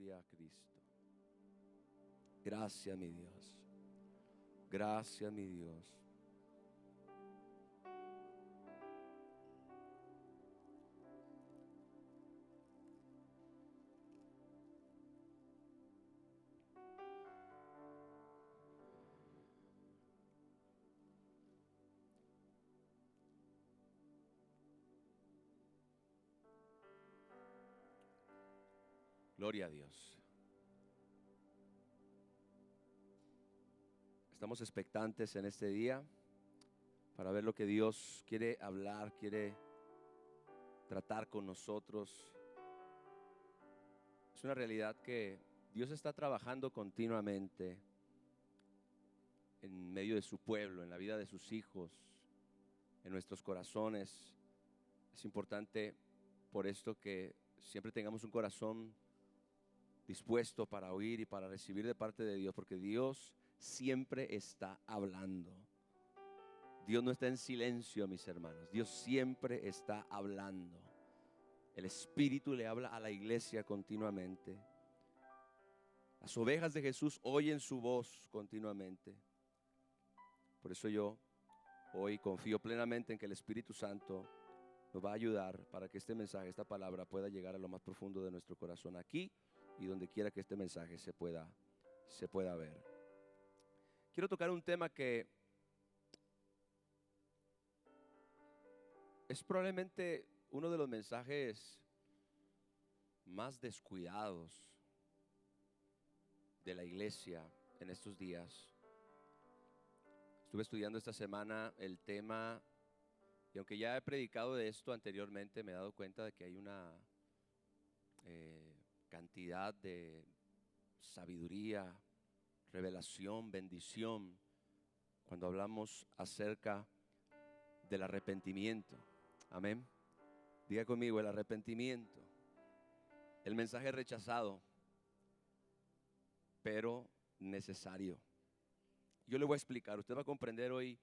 Gloria a Cristo. Gracias, mi Dios. Gracias, mi Dios. Gloria a Dios. Estamos expectantes en este día para ver lo que Dios quiere hablar, quiere tratar con nosotros. Es una realidad que Dios está trabajando continuamente en medio de su pueblo, en la vida de sus hijos, en nuestros corazones. Es importante por esto que siempre tengamos un corazón dispuesto para oír y para recibir de parte de Dios, porque Dios siempre está hablando. Dios no está en silencio, mis hermanos. Dios siempre está hablando. El Espíritu le habla a la iglesia continuamente. Las ovejas de Jesús oyen su voz continuamente. Por eso yo hoy confío plenamente en que el Espíritu Santo nos va a ayudar para que este mensaje, esta palabra pueda llegar a lo más profundo de nuestro corazón, aquí y donde quiera que este mensaje se pueda ver. Quiero tocar un tema que es probablemente uno de los mensajes más descuidados de la iglesia en estos días. Estuve estudiando esta semana el tema, y aunque ya he predicado de esto anteriormente, me he dado cuenta de que hay una cantidad de sabiduría, revelación, bendición cuando hablamos acerca del arrepentimiento. Amén. Diga conmigo, el arrepentimiento, el mensaje rechazado, pero necesario. Yo le voy a explicar, usted va a comprender hoy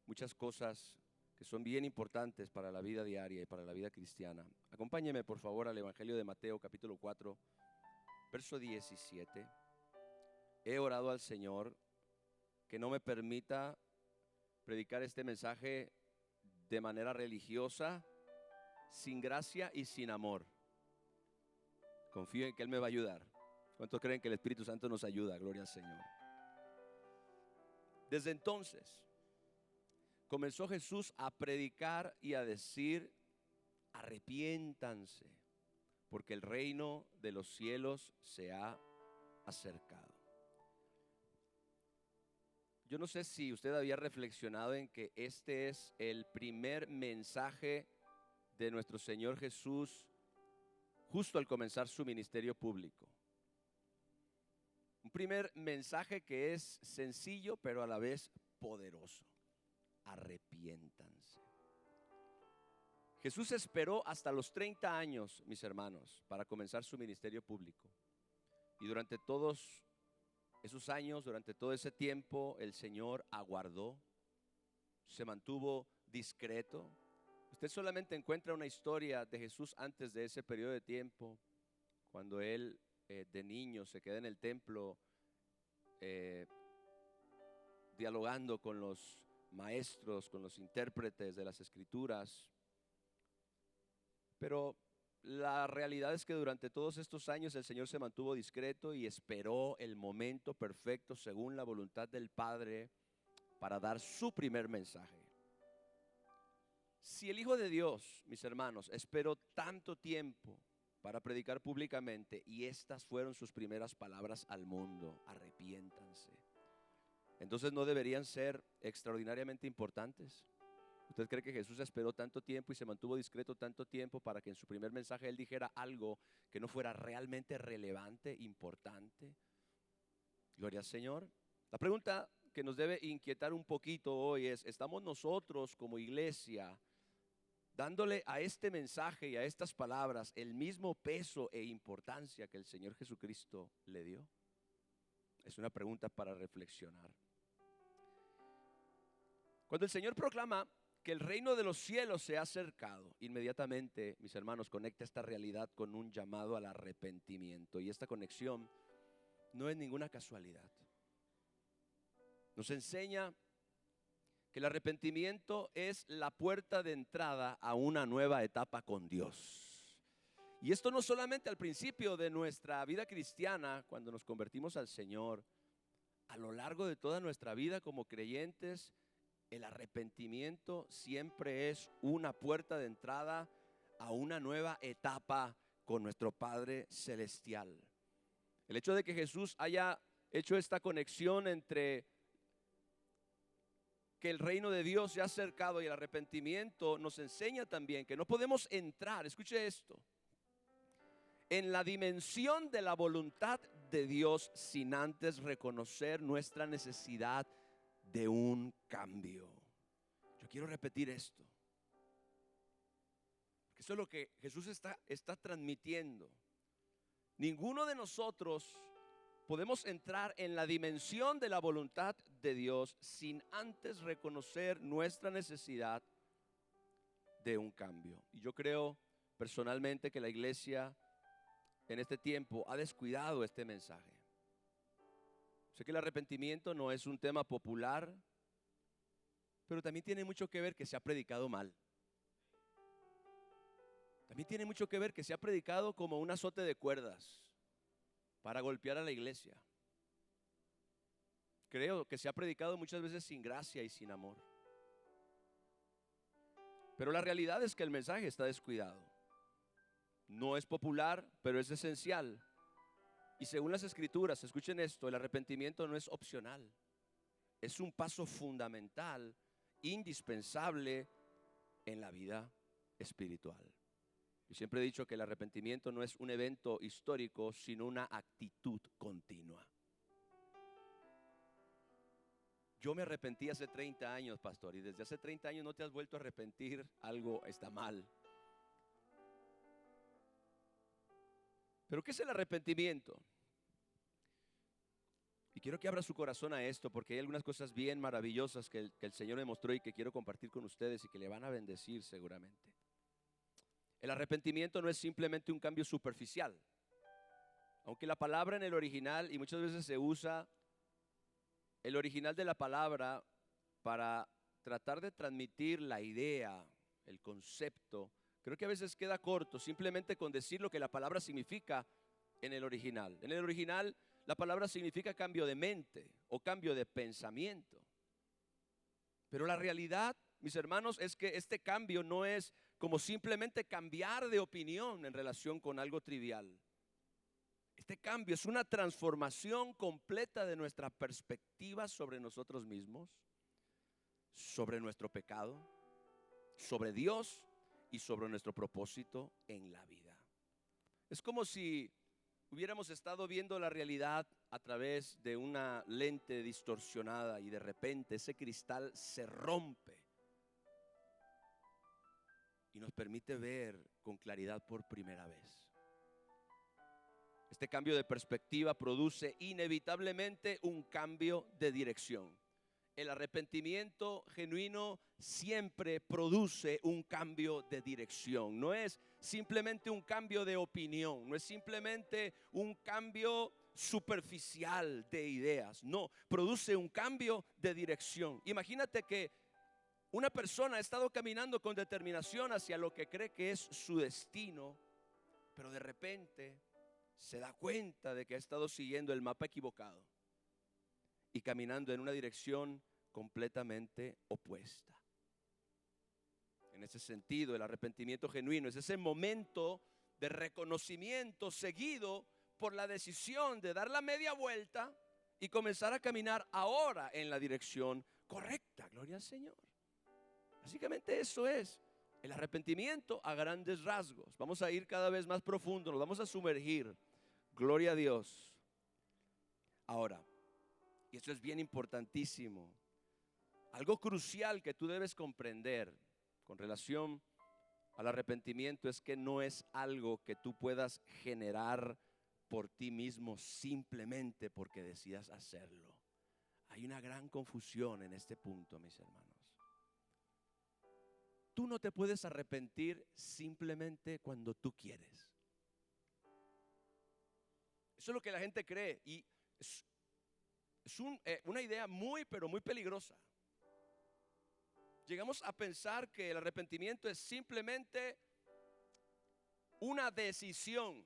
muchas cosas que son bien importantes para la vida diaria y para la vida cristiana. Acompáñeme por favor al Evangelio de Mateo capítulo 4, verso 17. He orado al Señor que no me permita predicar este mensaje de manera religiosa, sin gracia y sin amor. Confío en que Él me va a ayudar. ¿Cuántos creen que el Espíritu Santo nos ayuda? Gloria al Señor. Desde entonces comenzó Jesús a predicar y a decir: arrepiéntanse, porque el reino de los cielos se ha acercado. Yo no sé si usted había reflexionado en que este es el primer mensaje de nuestro Señor Jesús justo al comenzar su ministerio público. Un primer mensaje que es sencillo pero a la vez poderoso: arrepiéntanse. Jesús esperó hasta los 30 años, mis hermanos, para comenzar su ministerio público. Y durante todos esos años, durante todo ese tiempo, el Señor aguardó, se mantuvo discreto. Usted solamente encuentra una historia de Jesús antes de ese periodo de tiempo, cuando Él de niño se queda en el templo dialogando con los maestros, con los intérpretes de las Escrituras. Pero la realidad es que durante todos estos años el Señor se mantuvo discreto y esperó el momento perfecto según la voluntad del Padre para dar su primer mensaje. Si el Hijo de Dios, mis hermanos, esperó tanto tiempo para predicar públicamente y estas fueron sus primeras palabras al mundo: arrepiéntanse, entonces ¿no deberían ser extraordinariamente importantes? ¿Usted cree que Jesús esperó tanto tiempo y se mantuvo discreto tanto tiempo para que en su primer mensaje Él dijera algo que no fuera realmente relevante, importante? Gloria al Señor. La pregunta que nos debe inquietar un poquito hoy es: ¿estamos nosotros como iglesia dándole a este mensaje y a estas palabras el mismo peso e importancia que el Señor Jesucristo le dio? Es una pregunta para reflexionar. Cuando el Señor proclama que el reino de los cielos se ha acercado, inmediatamente, mis hermanos, conecta esta realidad con un llamado al arrepentimiento. Y esta conexión no es ninguna casualidad. Nos enseña que el arrepentimiento es la puerta de entrada a una nueva etapa con Dios. Y esto no solamente al principio de nuestra vida cristiana, cuando nos convertimos al Señor, a lo largo de toda nuestra vida como creyentes, el arrepentimiento siempre es una puerta de entrada a una nueva etapa con nuestro Padre Celestial. El hecho de que Jesús haya hecho esta conexión entre que el reino de Dios se ha acercado y el arrepentimiento nos enseña también que no podemos entrar, escuche esto, en la dimensión de la voluntad de Dios sin antes reconocer nuestra necesidad de un cambio. Yo quiero repetir esto, porque eso es lo que Jesús está transmitiendo. Ninguno de nosotros podemos entrar en la dimensión de la voluntad de Dios sin antes reconocer nuestra necesidad de un cambio. Y yo creo personalmente que la iglesia en este tiempo ha descuidado este mensaje. Sé que el arrepentimiento no es un tema popular, pero también tiene mucho que ver que se ha predicado mal. También tiene mucho que ver que se ha predicado como un azote de cuerdas para golpear a la iglesia. Creo que se ha predicado muchas veces sin gracia y sin amor. Pero la realidad es que el mensaje está descuidado. No es popular, pero es esencial. Y según las Escrituras, escuchen esto, el arrepentimiento no es opcional. Es un paso fundamental, indispensable en la vida espiritual. Yo siempre he dicho que el arrepentimiento no es un evento histórico, sino una actitud continua. Yo me arrepentí hace 30 años, pastor, y desde hace 30 años no te has vuelto a arrepentir, algo está mal. ¿Pero qué es el arrepentimiento? Y quiero que abra su corazón a esto, porque hay algunas cosas bien maravillosas que el Señor me mostró y que quiero compartir con ustedes y que le van a bendecir seguramente. El arrepentimiento no es simplemente un cambio superficial. Aunque la palabra en el original, y muchas veces se usa el original de la palabra para tratar de transmitir la idea, el concepto, creo que a veces queda corto simplemente con decir lo que la palabra significa en el original. En el original la palabra significa cambio de mente o cambio de pensamiento. Pero la realidad, mis hermanos, es que este cambio no es como simplemente cambiar de opinión en relación con algo trivial. Este cambio es una transformación completa de nuestra perspectiva sobre nosotros mismos, sobre nuestro pecado, sobre Dios y sobre nuestro propósito en la vida. Es como si hubiéramos estado viendo la realidad a través de una lente distorsionada y de repente ese cristal se rompe y nos permite ver con claridad por primera vez. Este cambio de perspectiva produce inevitablemente un cambio de dirección. El arrepentimiento genuino siempre produce un cambio de dirección. No es simplemente un cambio de opinión, no es simplemente un cambio superficial de ideas. No, produce un cambio de dirección. Imagínate que una persona ha estado caminando con determinación hacia lo que cree que es su destino, pero de repente se da cuenta de que ha estado siguiendo el mapa equivocado y caminando en una dirección completamente opuesta. En ese sentido, el arrepentimiento genuino es ese momento de reconocimiento seguido por la decisión de dar la media vuelta y comenzar a caminar ahora en la dirección correcta. Gloria al Señor. Básicamente eso es el arrepentimiento a grandes rasgos. Vamos a ir cada vez más profundo, nos vamos a sumergir. Gloria a Dios. Ahora, y esto es bien importantísimo, algo crucial que tú debes comprender con relación al arrepentimiento es que no es algo que tú puedas generar por ti mismo simplemente porque decidas hacerlo. Hay una gran confusión en este punto, mis hermanos. tú no te puedes arrepentir simplemente cuando tú quieres. Eso es lo que la gente cree y es una idea muy, pero muy peligrosa. Llegamos a pensar que el arrepentimiento es simplemente una decisión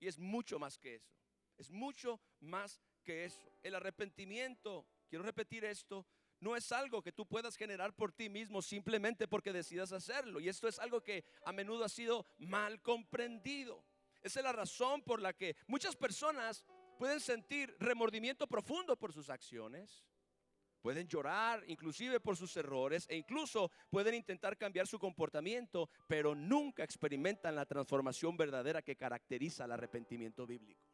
y es mucho más que eso. Es mucho más que eso. El arrepentimiento, quiero repetir esto, no es algo que tú puedas generar por ti mismo simplemente porque decidas hacerlo. Y esto es algo que a menudo ha sido mal comprendido. Esa es la razón por la que muchas personas pueden sentir remordimiento profundo por sus acciones. Pueden llorar inclusive por sus errores e incluso pueden intentar cambiar su comportamiento, pero nunca experimentan la transformación verdadera que caracteriza el arrepentimiento bíblico.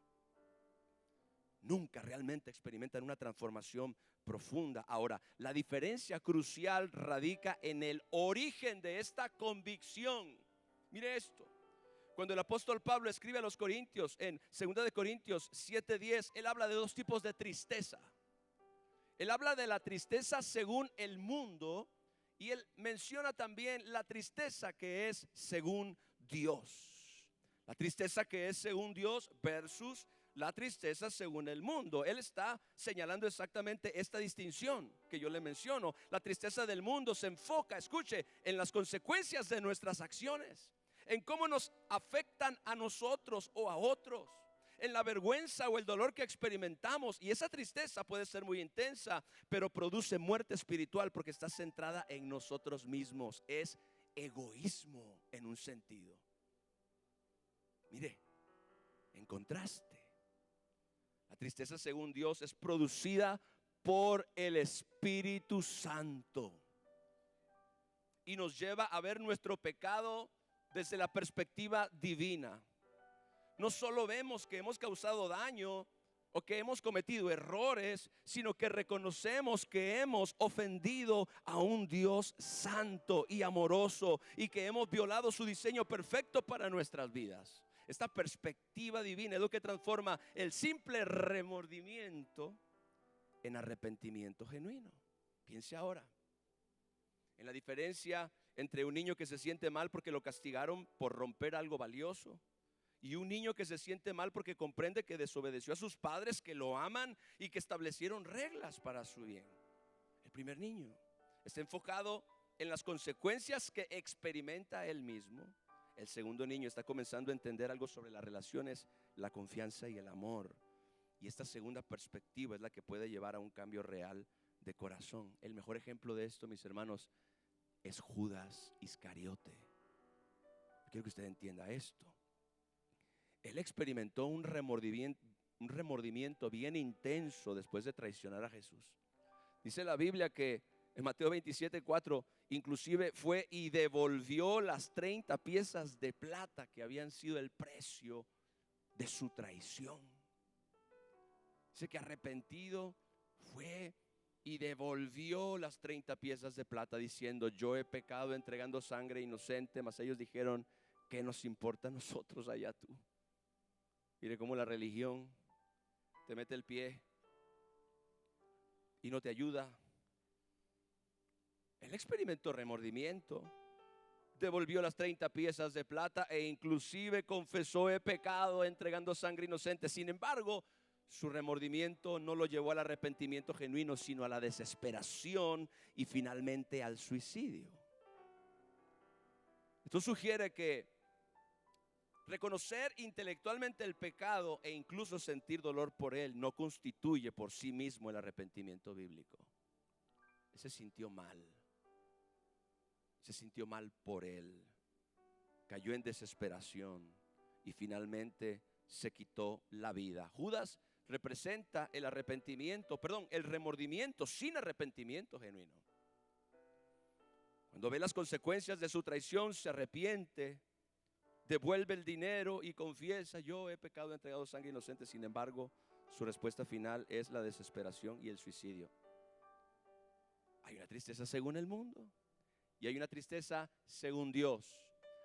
Nunca realmente experimentan una transformación profunda. Ahora, la diferencia crucial radica en el origen de esta convicción. Mire esto. Cuando el apóstol Pablo escribe a los Corintios en 2 de Corintios 7:10, él habla de dos tipos de tristeza. Él habla de la tristeza según el mundo y él menciona también la tristeza que es según Dios. La tristeza que es según Dios versus la tristeza según el mundo. Él está señalando exactamente esta distinción que yo le menciono. La tristeza del mundo se enfoca, escuche, en las consecuencias de nuestras acciones, en cómo nos afectan a nosotros o a otros, en la vergüenza o el dolor que experimentamos. Y esa tristeza puede ser muy intensa, pero produce muerte espiritual porque está centrada en nosotros mismos. Es egoísmo en un sentido. Mire, en contraste, la tristeza según Dios es producida por el Espíritu Santo y nos lleva a ver nuestro pecado desde la perspectiva divina. No solo vemos que hemos causado daño o que hemos cometido errores, sino que reconocemos que hemos ofendido a un Dios santo y amoroso y que hemos violado su diseño perfecto para nuestras vidas. Esta perspectiva divina es lo que transforma el simple remordimiento en arrepentimiento genuino. Piense ahora en la diferencia entre un niño que se siente mal porque lo castigaron por romper algo valioso y un niño que se siente mal porque comprende que desobedeció a sus padres, que lo aman y que establecieron reglas para su bien. El primer niño está enfocado en las consecuencias que experimenta él mismo. El segundo niño está comenzando a entender algo sobre las relaciones, la confianza y el amor. Y esta segunda perspectiva es la que puede llevar a un cambio real de corazón. El mejor ejemplo de esto, mis hermanos, es Judas Iscariote. Quiero que usted entienda esto. Él experimentó un remordimiento bien intenso después de traicionar a Jesús. Dice la Biblia que en Mateo 27:4, inclusive fue y devolvió las 30 piezas de plata que habían sido el precio de su traición. Dice que arrepentido fue y devolvió las 30 piezas de plata diciendo: yo he pecado entregando sangre inocente. Mas ellos dijeron: ¿qué nos importa a nosotros, allá tú? Mire cómo la religión te mete el pie y no te ayuda. Él experimentó remordimiento, devolvió las 30 piezas de plata e inclusive confesó: he pecado entregando sangre inocente. Sin embargo, su remordimiento no lo llevó al arrepentimiento genuino, sino a la desesperación y finalmente al suicidio. Esto sugiere que reconocer intelectualmente el pecado e incluso sentir dolor por él no constituye por sí mismo el arrepentimiento bíblico. Él se sintió mal. Se sintió mal por él. Cayó en desesperación y finalmente se quitó la vida. Judas representa el remordimiento sin arrepentimiento genuino. Cuando ve las consecuencias de su traición, se arrepiente, devuelve el dinero y confiesa: yo he pecado, he entregado sangre inocente. Sin embargo, su respuesta final es la desesperación y el suicidio. Hay una tristeza según el mundo y hay una tristeza según Dios.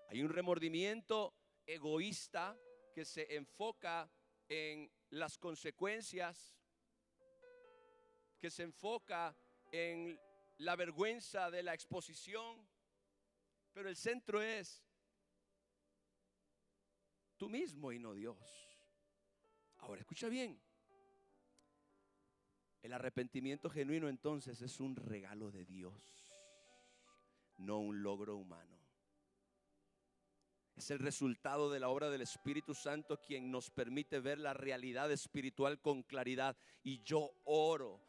Hay un remordimiento egoísta que se enfoca en las consecuencias, que se enfoca en la vergüenza de la exposición, Pero el centro es tú mismo y no Dios. Ahora escucha bien. El arrepentimiento genuino entonces es un regalo de Dios, no un logro humano. Es el resultado de la obra del Espíritu Santo quien nos permite ver la realidad espiritual con claridad. Y yo oro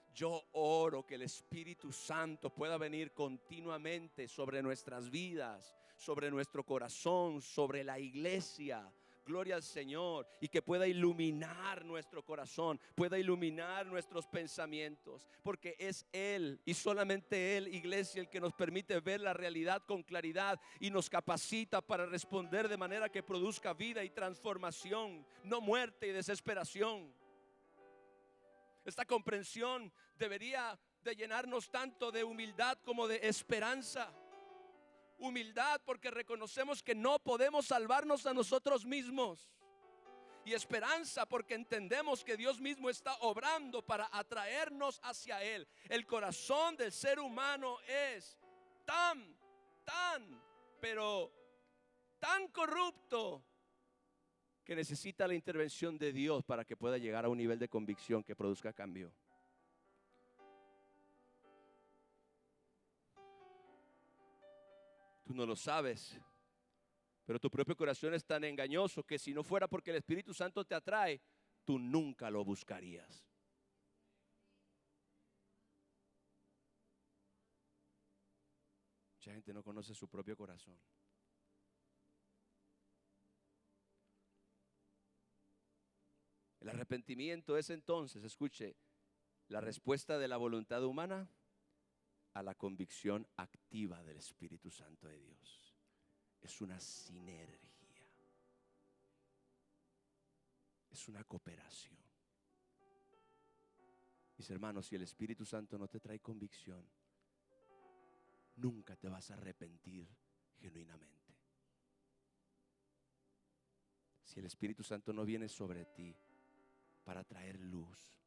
que el Espíritu Santo pueda venir continuamente sobre nuestras vidas, sobre nuestro corazón, sobre la iglesia. Gloria al Señor, y que pueda iluminar nuestro corazón, pueda iluminar nuestros pensamientos, porque es Él y solamente Él, iglesia, el que nos permite ver la realidad con claridad y nos capacita para responder de manera que produzca vida y transformación, no muerte y desesperación. Esta comprensión debería de llenarnos tanto de humildad como de esperanza. Humildad porque reconocemos que no podemos salvarnos a nosotros mismos. Y esperanza porque entendemos que Dios mismo está obrando para atraernos hacia Él. El corazón del ser humano es pero tan corrupto que necesita la intervención de Dios para que pueda llegar a un nivel de convicción que produzca cambio. Tú no lo sabes, pero tu propio corazón es tan engañoso que si no fuera porque el Espíritu Santo te atrae, tú nunca lo buscarías. Mucha gente no conoce su propio corazón. El arrepentimiento es entonces, escuche, la respuesta de la voluntad humana a la convicción activa del Espíritu Santo de Dios. Es una sinergia, es una cooperación. Mis hermanos, si el Espíritu Santo no te trae convicción, nunca te vas a arrepentir genuinamente. Si el Espíritu Santo no viene sobre ti para traer luz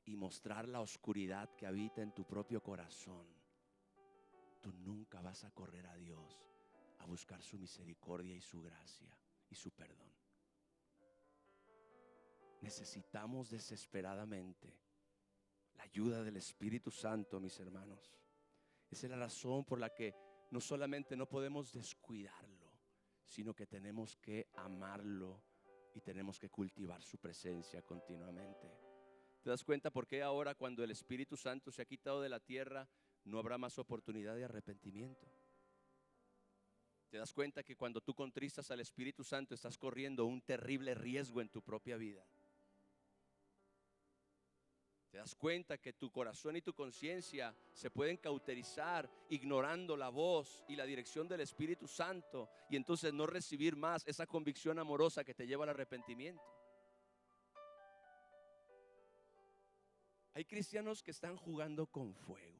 y mostrar la oscuridad que habita en tu propio corazón, tú nunca vas a correr a Dios a buscar su misericordia y su gracia y su perdón. Necesitamos desesperadamente la ayuda del Espíritu Santo, mis hermanos. Esa es la razón por la que no solamente no podemos descuidarlo, sino que tenemos que amarlo y tenemos que cultivar su presencia continuamente. ¿Te das cuenta por qué ahora, cuando el Espíritu Santo se ha quitado de la tierra, no habrá más oportunidad de arrepentimiento? ¿Te das cuenta que cuando tú contristas al Espíritu Santo estás corriendo un terrible riesgo en tu propia vida? ¿Te das cuenta que tu corazón y tu conciencia se pueden cauterizar ignorando la voz y la dirección del Espíritu Santo y entonces no recibir más esa convicción amorosa que te lleva al arrepentimiento? Hay cristianos que están jugando con fuego.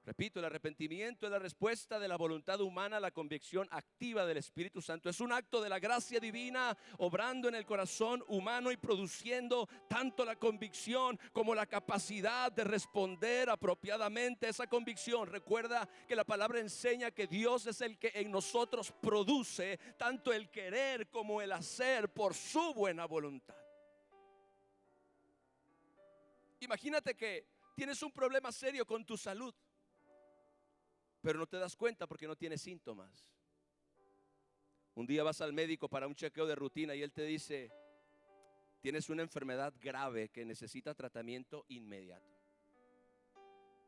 Repito, el arrepentimiento es la respuesta de la voluntad humana a la convicción activa del Espíritu Santo. Es un acto de la gracia divina obrando en el corazón humano y produciendo tanto la convicción como la capacidad de responder apropiadamente a esa convicción. Recuerda que la palabra enseña que Dios es el que en nosotros produce tanto el querer como el hacer por su buena voluntad. Imagínate que tienes un problema serio con tu salud, pero no te das cuenta porque no tienes síntomas. Un día vas al médico para un chequeo de rutina y él te dice: tienes una enfermedad grave que necesita tratamiento inmediato.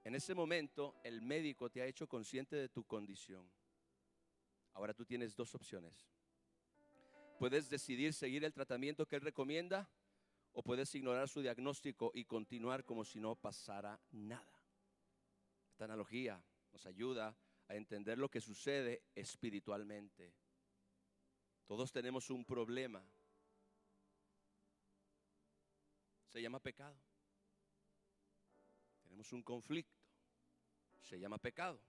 En ese momento el médico te ha hecho consciente de tu condición. Ahora tú tienes dos opciones. Puedes decidir seguir el tratamiento que él recomienda, o puedes ignorar su diagnóstico y continuar como si no pasara nada. Esta analogía nos ayuda a entender lo que sucede espiritualmente. Todos tenemos un problema. Se llama pecado. Tenemos un conflicto. Se llama pecado.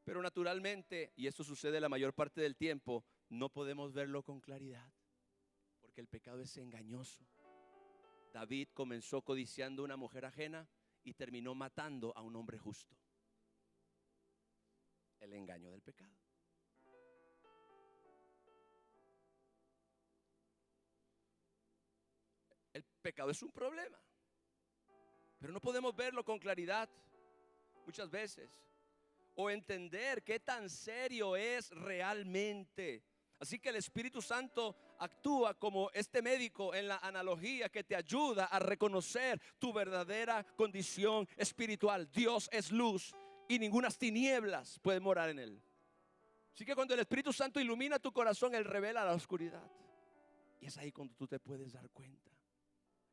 Pero naturalmente, y esto sucede la mayor parte del tiempo, no podemos verlo con claridad, porque el pecado es engañoso. David comenzó codiciando una mujer ajena y terminó matando a un hombre justo. El engaño del pecado. El pecado es un problema, pero no podemos verlo con claridad muchas veces, o entender qué tan serio es realmente. Así que el Espíritu Santo actúa como este médico en la analogía que te ayuda a reconocer tu verdadera condición espiritual. Dios es luz y ningunas tinieblas pueden morar en él. Así que cuando el Espíritu Santo ilumina tu corazón, Él revela la oscuridad. Y es ahí cuando tú te puedes dar cuenta.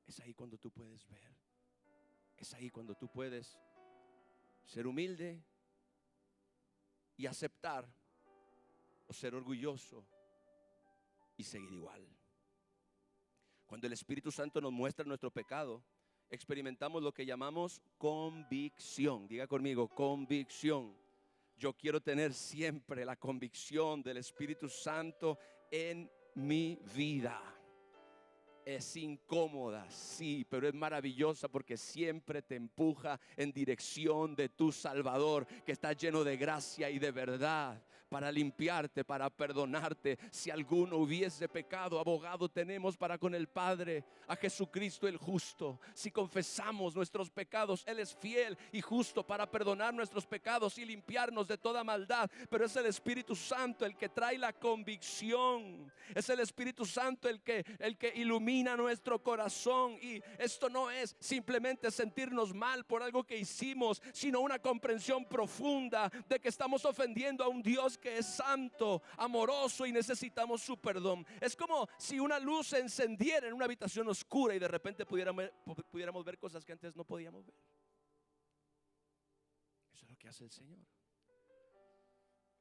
Es ahí cuando tú puedes ver. Es ahí cuando tú puedes ser humilde y aceptar, o ser orgulloso y seguir igual. Cuando el Espíritu Santo nos muestra nuestro pecado, experimentamos lo que llamamos convicción. Diga conmigo, convicción. Yo quiero tener siempre la convicción del Espíritu Santo en mi vida. Es incómoda, sí, pero es maravillosa porque siempre te empuja en dirección de tu Salvador, que está lleno de gracia y de verdad, para limpiarte, para perdonarte. Si alguno hubiese pecado, abogado tenemos para con el Padre, a Jesucristo el justo. Si confesamos nuestros pecados, Él es fiel y justo para perdonar nuestros pecados y limpiarnos de toda maldad. Pero es el Espíritu Santo el que trae la convicción. Es el Espíritu Santo el que ilumina nuestro corazón. Y esto no es simplemente sentirnos mal por algo que hicimos, sino una comprensión profunda de que estamos ofendiendo a un Dios que es santo, amoroso, y necesitamos su perdón. Es como si una luz se encendiera en una habitación oscura y de repente pudiéramos ver cosas que antes no podíamos ver. Eso es lo que hace el Señor.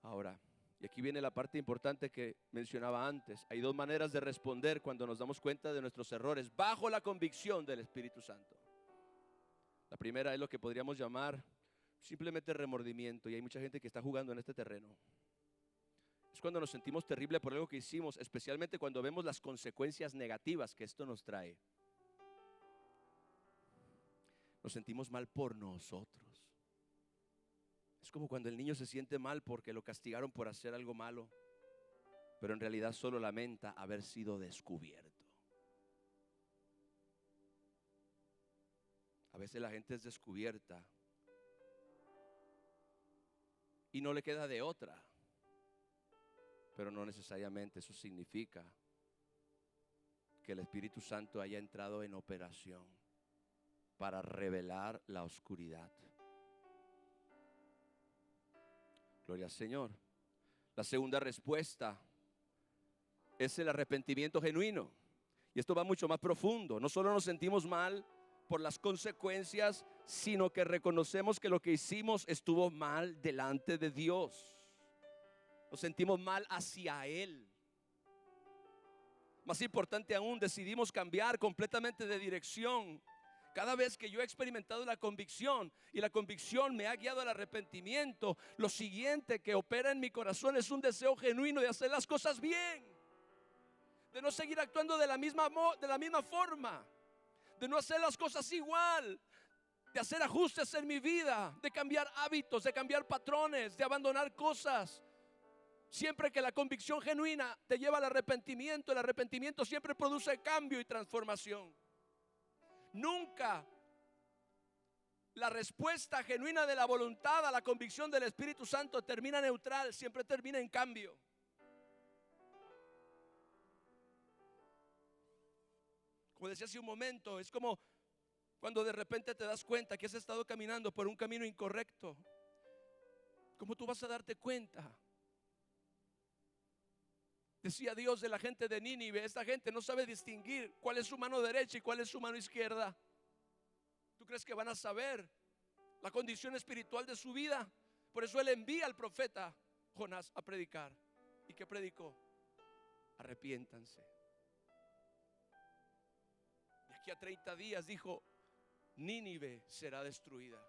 Ahora, y aquí viene la parte importante que mencionaba antes. Hay dos maneras de responder cuando nos damos cuenta de nuestros errores bajo la convicción del Espíritu Santo. La primera es lo que podríamos llamar simplemente remordimiento, y hay mucha gente que está jugando en este terreno. Es cuando nos sentimos terrible por algo que hicimos, especialmente cuando vemos las consecuencias negativas que esto nos trae. Nos sentimos mal por nosotros. Es como cuando el niño se siente mal porque lo castigaron por hacer algo malo, pero en realidad solo lamenta haber sido descubierto. A veces la gente es descubierta y no le queda de otra, pero no necesariamente eso significa que el Espíritu Santo haya entrado en operación para revelar la oscuridad. Gloria al Señor. La segunda respuesta es el arrepentimiento genuino. Y esto va mucho más profundo. No solo nos sentimos mal por las consecuencias, sino que reconocemos que lo que hicimos estuvo mal delante de Dios. Nos sentimos mal hacia Él. Más importante aún, decidimos cambiar completamente de dirección. Cada vez que yo he experimentado la convicción y la convicción me ha guiado al arrepentimiento, lo siguiente que opera en mi corazón es un deseo genuino de hacer las cosas bien, de no seguir actuando de la misma forma, de no hacer las cosas igual, de hacer ajustes en mi vida, de cambiar hábitos, de cambiar patrones, de abandonar cosas. Siempre que la convicción genuina te lleva al arrepentimiento, el arrepentimiento siempre produce cambio y transformación. Nunca la respuesta genuina de la voluntad a la convicción del Espíritu Santo termina neutral, siempre termina en cambio. Como decía hace un momento, es como cuando de repente te das cuenta que has estado caminando por un camino incorrecto. ¿Cómo tú vas a darte cuenta? Decía Dios de la gente de Nínive: esta gente no sabe distinguir cuál es su mano derecha y cuál es su mano izquierda. ¿Tú crees que van a saber la condición espiritual de su vida? Por eso Él envía al profeta Jonás a predicar. ¿Y qué predicó? Arrepiéntanse. Y aquí a 30 días dijo: Nínive será destruida.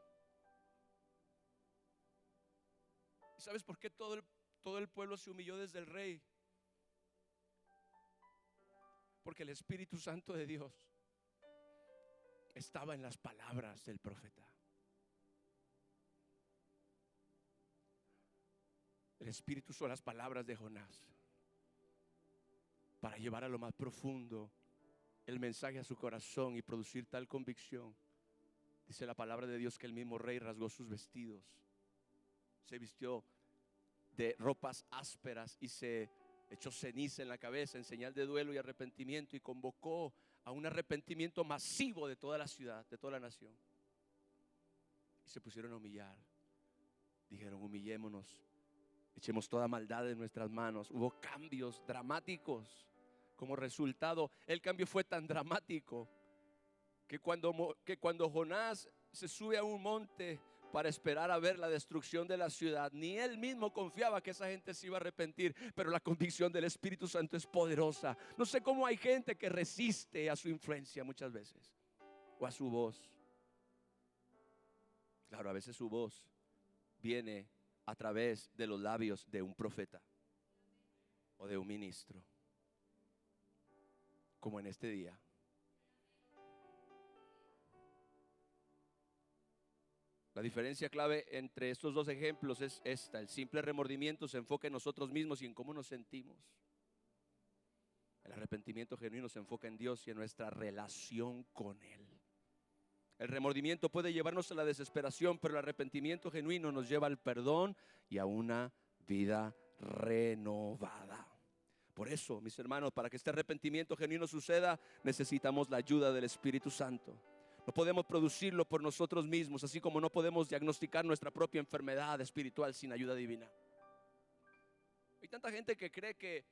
¿Y sabes por qué todo el pueblo se humilló desde el rey? Porque el Espíritu Santo de Dios estaba en las palabras del profeta. El Espíritu usó las palabras de Jonás para llevar a lo más profundo el mensaje a su corazón y producir tal convicción. Dice la palabra de Dios que el mismo rey rasgó sus vestidos, se vistió de ropas ásperas y se echó ceniza en la cabeza en señal de duelo y arrepentimiento, y convocó a un arrepentimiento masivo de toda la ciudad, de toda la nación. Y se pusieron a humillar. Dijeron: humillémonos, echemos toda maldad en nuestras manos. Hubo cambios dramáticos como resultado. El cambio fue tan dramático que cuando Jonás se sube a un monte para esperar a ver la destrucción de la ciudad, ni él mismo confiaba que esa gente se iba a arrepentir, pero la convicción del Espíritu Santo es poderosa. No sé cómo hay gente que resiste a su influencia muchas veces, o a su voz. Claro, a veces su voz viene a través de los labios de un profeta o de un ministro, como en este día. La diferencia clave entre estos dos ejemplos es esta: el simple remordimiento se enfoca en nosotros mismos y en cómo nos sentimos. El arrepentimiento genuino se enfoca en Dios y en nuestra relación con Él. El remordimiento puede llevarnos a la desesperación, pero el arrepentimiento genuino nos lleva al perdón y a una vida renovada. Por eso, mis hermanos, para que este arrepentimiento genuino suceda, necesitamos la ayuda del Espíritu Santo. No podemos producirlo por nosotros mismos, así como no podemos diagnosticar nuestra propia enfermedad espiritual sin ayuda divina. Hay tanta gente que cree que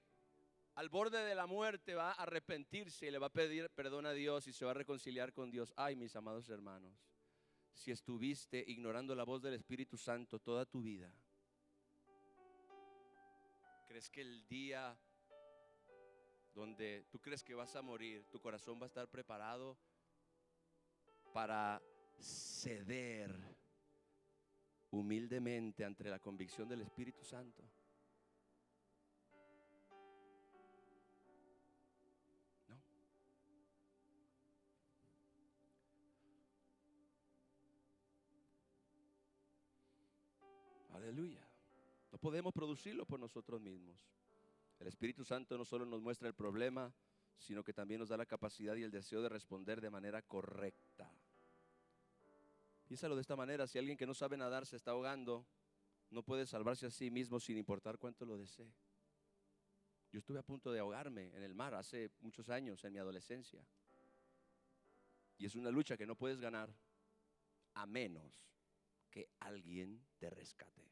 al borde de la muerte va a arrepentirse y le va a pedir perdón a Dios y se va a reconciliar con Dios. Ay, mis amados hermanos, si estuviste ignorando la voz del Espíritu Santo toda tu vida, ¿crees que el día donde tú crees que vas a morir, tu corazón va a estar preparado para ceder humildemente ante la convicción del Espíritu Santo? No. Aleluya. No podemos producirlo por nosotros mismos. El Espíritu Santo no solo nos muestra el problema, sino que también nos da la capacidad y el deseo de responder de manera correcta. Piénsalo de esta manera: si alguien que no sabe nadar se está ahogando, no puede salvarse a sí mismo sin importar cuánto lo desee. Yo estuve a punto de ahogarme en el mar hace muchos años, en mi adolescencia. Y es una lucha que no puedes ganar a menos que alguien te rescate.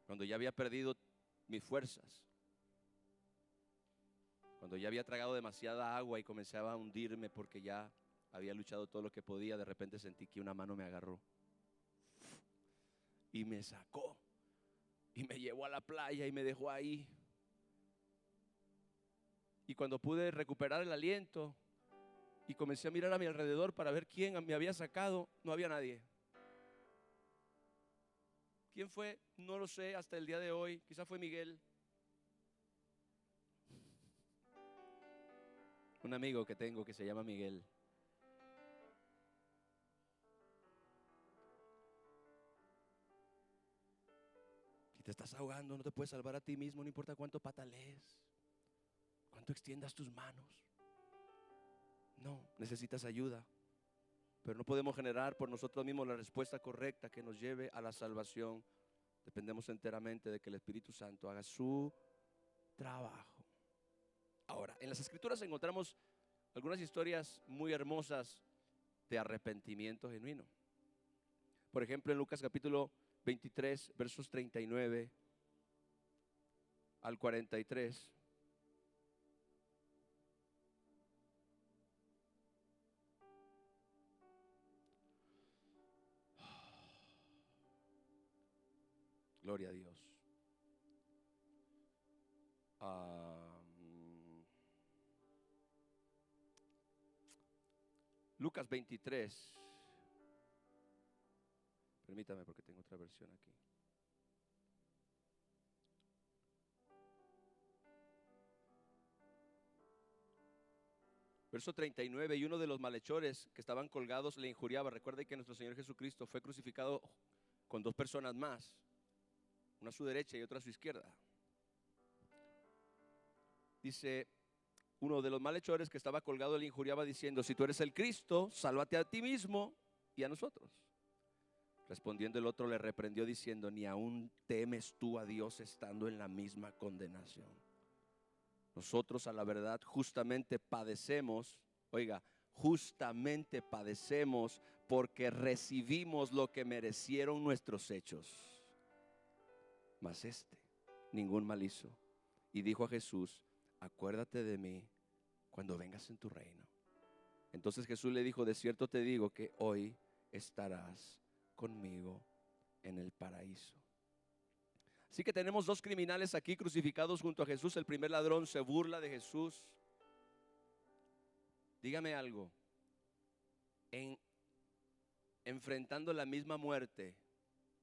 Cuando ya había perdido mis fuerzas, cuando ya había tragado demasiada agua y comenzaba a hundirme porque ya había luchado todo lo que podía, de repente sentí que una mano me agarró y me sacó y me llevó a la playa y me dejó ahí. Y cuando pude recuperar el aliento y comencé a mirar a mi alrededor para ver quién me había sacado, no había nadie. ¿Quién fue? No lo sé hasta el día de hoy. Quizá fue Miguel, un amigo que tengo que se llama Miguel. Si te estás ahogando, no te puedes salvar a ti mismo, no importa cuánto patalees, cuánto extiendas tus manos. No, necesitas ayuda. Pero no podemos generar por nosotros mismos la respuesta correcta que nos lleve a la salvación. Dependemos enteramente de que el Espíritu Santo haga su trabajo. Ahora, en las Escrituras encontramos algunas historias muy hermosas de arrepentimiento genuino. Por ejemplo, en Lucas capítulo 23, versos 39 al 43. Gloria a Dios. Lucas 23. Permítame porque tengo otra versión aquí. Verso 39, y uno de los malhechores que estaban colgados le injuriaba. Recuerden que nuestro Señor Jesucristo fue crucificado con dos personas más. Una a su derecha y otra a su izquierda. Dice, uno de los malhechores que estaba colgado le injuriaba diciendo: si tú eres el Cristo, sálvate a ti mismo y a nosotros. Respondiendo el otro le reprendió diciendo: ni aún temes tú a Dios estando en la misma condenación. Nosotros a la verdad justamente padecemos, oiga, justamente padecemos porque recibimos lo que merecieron nuestros hechos. Mas ningún mal hizo. Y dijo a Jesús: acuérdate de mí cuando vengas en tu reino. Entonces Jesús le dijo: de cierto te digo que hoy estarás conmigo en el paraíso. Así que tenemos dos criminales aquí crucificados junto a Jesús. El primer ladrón se burla de Jesús. Dígame algo. Enfrentando la misma muerte,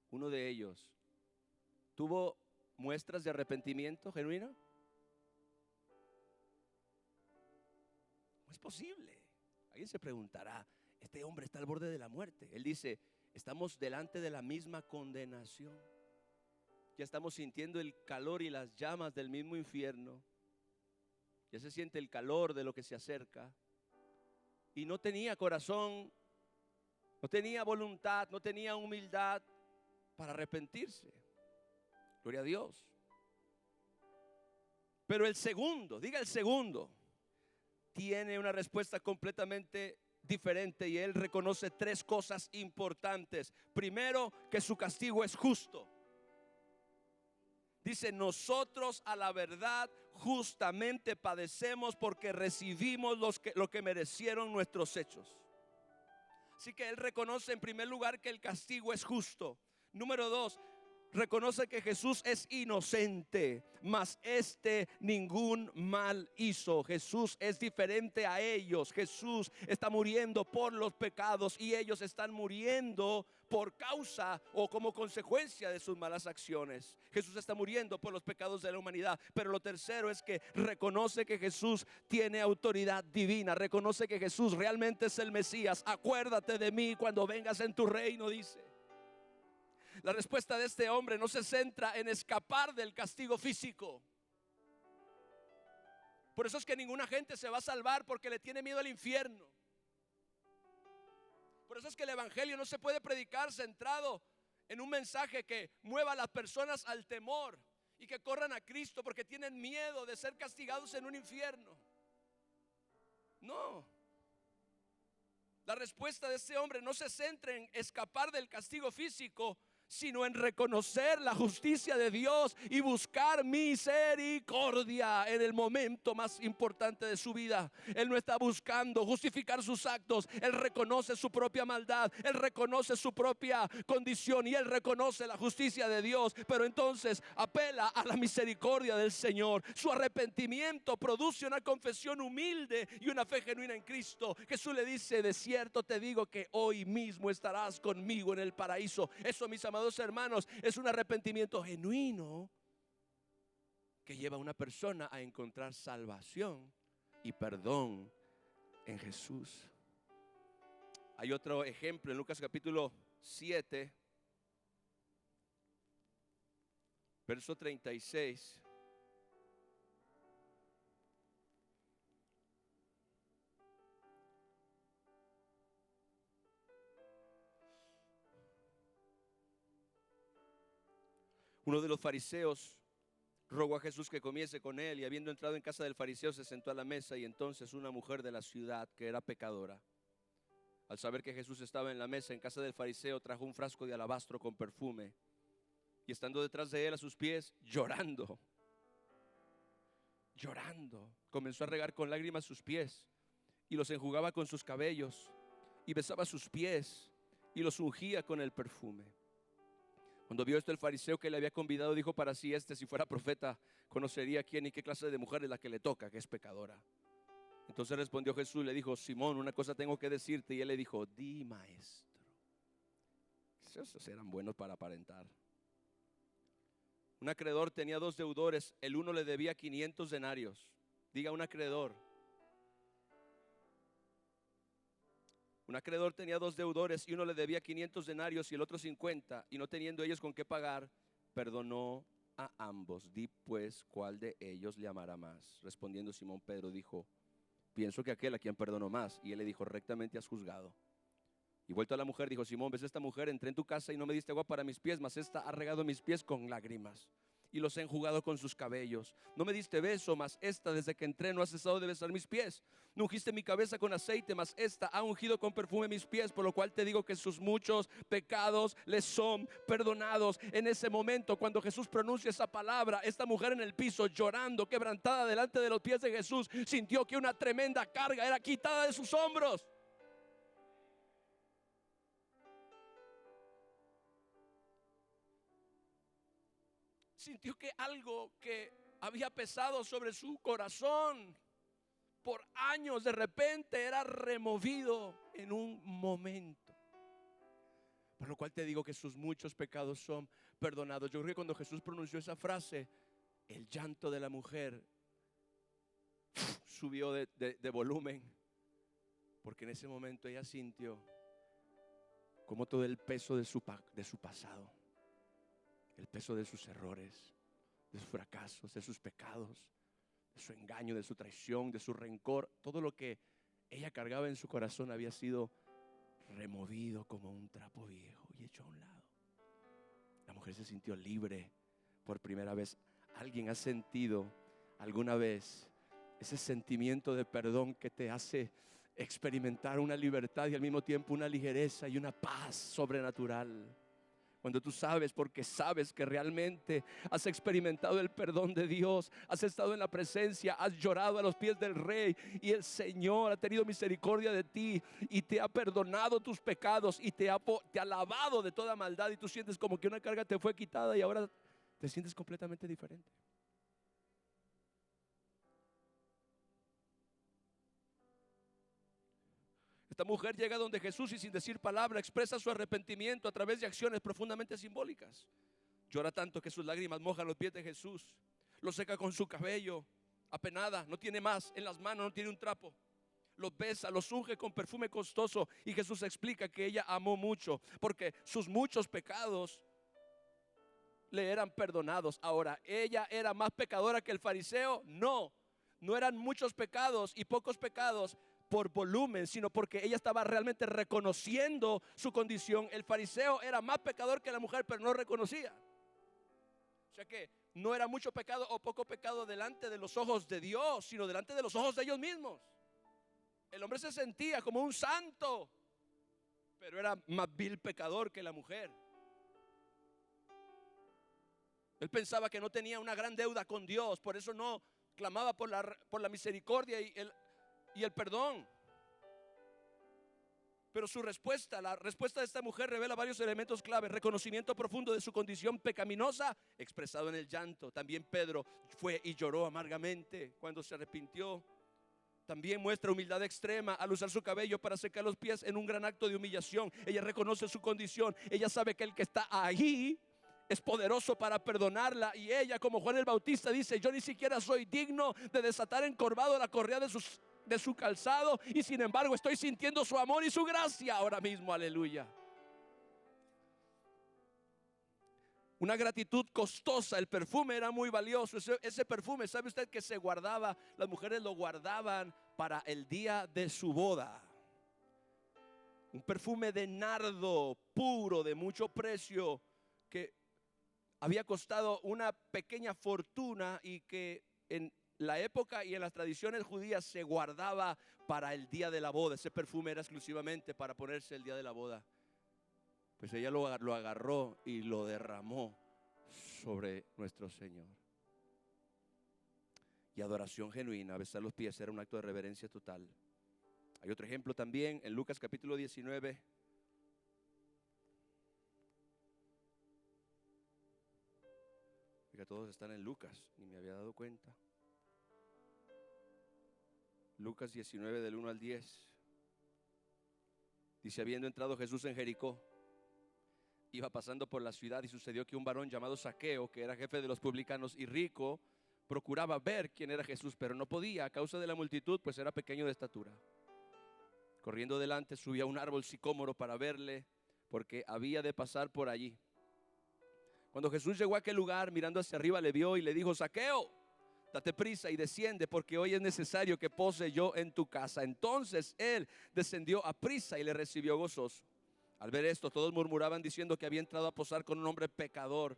uno de ellos tuvo muestras de arrepentimiento genuino. ¿Cómo es posible? Alguien se preguntará, este hombre está al borde de la muerte. Él dice, estamos delante de la misma condenación. Ya estamos sintiendo el calor y las llamas del mismo infierno. Ya se siente el calor de lo que se acerca. Y no tenía corazón, no tenía voluntad, no tenía humildad para arrepentirse. Gloria a Dios. Pero el segundo, diga el segundo, tiene una respuesta completamente diferente y él reconoce tres cosas importantes. Primero, que su castigo es justo. Dice, nosotros a la verdad justamente padecemos porque recibimos lo que merecieron nuestros hechos. Así que él reconoce en primer lugar que el castigo es justo. Número dos, reconoce que Jesús es inocente, mas ningún mal hizo. Jesús es diferente a ellos. Jesús está muriendo por los pecados y ellos están muriendo por causa o como consecuencia de sus malas acciones. Jesús está muriendo por los pecados de la humanidad. Pero lo tercero es que reconoce que Jesús tiene autoridad divina. Reconoce que Jesús realmente es el Mesías. Acuérdate de mí cuando vengas en tu reino, dice. La respuesta de este hombre no se centra en escapar del castigo físico. Por eso es que ninguna gente se va a salvar, porque le tiene miedo al infierno. Por eso es que el evangelio no se puede predicar centrado en un mensaje que mueva a las personas al temor y que corran a Cristo porque tienen miedo de ser castigados en un infierno. No. La respuesta de este hombre no se centra en escapar del castigo físico, sino en reconocer la justicia de Dios y buscar misericordia en el momento más importante de su vida. Él no está buscando justificar sus actos. Él reconoce su propia maldad, él reconoce su propia condición y él reconoce la justicia de Dios, pero entonces apela a la misericordia del Señor. Su arrepentimiento produce una confesión humilde y una fe genuina en Cristo. Jesús le dice, de cierto te digo que hoy mismo estarás conmigo en el paraíso. Eso, mis amados hermanos, es un arrepentimiento genuino que lleva a una persona a encontrar salvación y perdón en Jesús. Hay otro ejemplo en Lucas capítulo 7, verso 36. Uno de los fariseos rogó a Jesús que comiese con él, y habiendo entrado en casa del fariseo se sentó a la mesa. Y entonces una mujer de la ciudad, que era pecadora, al saber que Jesús estaba en la mesa en casa del fariseo, trajo un frasco de alabastro con perfume, y estando detrás de él a sus pies, llorando, comenzó a regar con lágrimas sus pies y los enjugaba con sus cabellos, y besaba sus pies y los ungía con el perfume. Cuando vio esto el fariseo que le había convidado, dijo para sí, si fuera profeta, conocería quién y qué clase de mujer es la que le toca, que es pecadora. Entonces respondió Jesús, le dijo, Simón, una cosa tengo que decirte. Y él le dijo, di, maestro. Esos eran buenos para aparentar. Un acreedor tenía dos deudores. El uno le debía 500 denarios. Diga, un acreedor. Un acreedor tenía dos deudores, y uno le debía 500 denarios y el otro 50, y no teniendo ellos con qué pagar, perdonó a ambos. Di pues, ¿cuál de ellos le amará más? Respondiendo Simón Pedro dijo, pienso que aquel a quien perdonó más. Y él le dijo, rectamente has juzgado. Y vuelto a la mujer, dijo, Simón, ¿ves esta mujer? Entré en tu casa y no me diste agua para mis pies, mas esta ha regado mis pies con lágrimas y los ha enjugado con sus cabellos. No me diste beso, mas esta desde que entré no ha cesado de besar mis pies. No ungiste mi cabeza con aceite, mas esta ha ungido con perfume mis pies, por lo cual te digo que sus muchos pecados les son perdonados. En ese momento, cuando Jesús pronuncia esa palabra, esta mujer en el piso llorando, quebrantada delante de los pies de Jesús, sintió que una tremenda carga era quitada de sus hombros. Sintió que algo que había pesado sobre su corazón por años de repente era removido en un momento. Por lo cual te digo que sus muchos pecados son perdonados. Yo creo que cuando Jesús pronunció esa frase, el llanto de la mujer subió de volumen, porque en ese momento ella sintió como todo el peso de su pasado, el peso de sus errores, de sus fracasos, de sus pecados, de su engaño, de su traición, de su rencor, todo lo que ella cargaba en su corazón había sido removido como un trapo viejo y hecho a un lado. La mujer se sintió libre por primera vez. ¿Alguien ha sentido alguna vez ese sentimiento de perdón que te hace experimentar una libertad y al mismo tiempo una ligereza y una paz sobrenatural? Cuando tú sabes, porque sabes que realmente has experimentado el perdón de Dios, has estado en la presencia, has llorado a los pies del Rey y el Señor ha tenido misericordia de ti y te ha perdonado tus pecados y te ha lavado de toda maldad, y tú sientes como que una carga te fue quitada y ahora te sientes completamente diferente. Esta mujer llega donde Jesús y sin decir palabra expresa su arrepentimiento a través de acciones profundamente simbólicas. Llora tanto que sus lágrimas mojan los pies de Jesús, los seca con su cabello, apenada, no tiene más en las manos, no tiene un trapo. Los besa, los unge con perfume costoso, y Jesús explica que ella amó mucho porque sus muchos pecados le eran perdonados. Ahora, ¿ella era más pecadora que el fariseo? No, no eran muchos pecados y pocos pecados por volumen, sino porque ella estaba realmente reconociendo su condición. El fariseo era más pecador que la mujer, pero no reconocía. O sea que no era mucho pecado o poco pecado delante de los ojos de Dios, sino delante de los ojos de ellos mismos. El hombre se sentía como un santo, pero era más vil pecador que la mujer. Él pensaba que no tenía una gran deuda con Dios, por eso no clamaba por la misericordia y el perdón. Pero su respuesta, la respuesta de esta mujer, revela varios elementos clave: reconocimiento profundo de su condición pecaminosa, expresado en el llanto. También Pedro fue y lloró amargamente cuando se arrepintió. También muestra humildad extrema al usar su cabello para secar los pies en un gran acto de humillación. Ella reconoce su condición, ella sabe que el que está ahí es poderoso para perdonarla, y ella, como Juan el Bautista, dice: yo ni siquiera soy digno de desatar encorvado la correa de su calzado, y sin embargo estoy sintiendo su amor y su gracia ahora mismo. Aleluya. Una gratitud costosa. El perfume era muy valioso. Ese perfume, ¿sabe usted que se guardaba? Las mujeres lo guardaban para el día de su boda. Un perfume de nardo puro, de mucho precio, que había costado una pequeña fortuna y que en la época y en las tradiciones judías se guardaba para el día de la boda. Ese perfume era exclusivamente para ponerse el día de la boda. Pues ella lo agarró y lo derramó sobre nuestro Señor. Y adoración genuina, besar los pies, era un acto de reverencia total. Hay otro ejemplo también en Lucas capítulo 19. Todos están en Lucas, ni me había dado cuenta. Lucas 19 del 1 al 10. Dice: habiendo entrado Jesús en Jericó, iba pasando por la ciudad, y sucedió que un varón llamado Zaqueo, que era jefe de los publicanos y rico, procuraba ver quién era Jesús, pero no podía a causa de la multitud, pues era pequeño de estatura. Corriendo delante, subía a un árbol sicómoro para verle, porque había de pasar por allí. Cuando Jesús llegó a aquel lugar, mirando hacia arriba, le vio y le dijo: Zaqueo, date prisa y desciende, porque hoy es necesario que pose yo en tu casa. Entonces él descendió a prisa y le recibió gozoso. Al ver esto, todos murmuraban diciendo que había entrado a posar con un hombre pecador.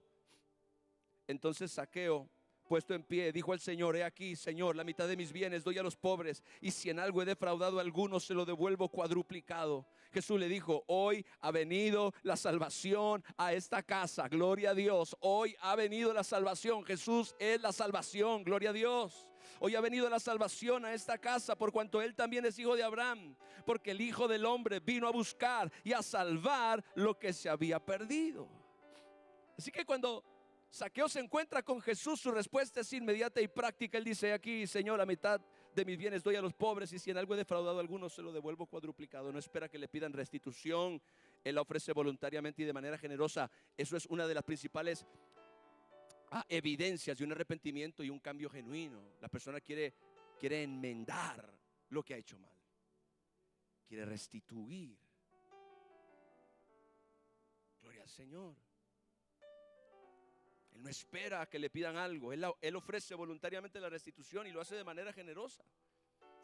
Entonces Zaqueo, puesto en pie, dijo al Señor: he aquí, Señor, la mitad de mis bienes doy a los pobres, y si en algo he defraudado a alguno, se lo devuelvo cuadruplicado. Jesús le dijo: hoy ha venido la salvación a esta casa. Gloria a Dios. Hoy ha venido la salvación. Jesús es la salvación. Gloria a Dios. Hoy ha venido la salvación a esta casa, por cuanto él también es hijo de Abraham, porque el Hijo del Hombre vino a buscar y a salvar lo que se había perdido. Así que cuando Zaqueo se encuentra con Jesús, su respuesta es inmediata y práctica. Él dice: aquí, Señor, la mitad de mis bienes doy a los pobres, y si en algo he defraudado a alguno, se lo devuelvo cuadruplicado. No espera que le pidan restitución, él la ofrece voluntariamente y de manera generosa. Eso es una de las principales evidencias de un arrepentimiento y un cambio genuino. La persona quiere enmendar lo que ha hecho mal, quiere restituir. Gloria al Señor. Él no espera a que le pidan algo. Él ofrece voluntariamente la restitución y lo hace de manera generosa.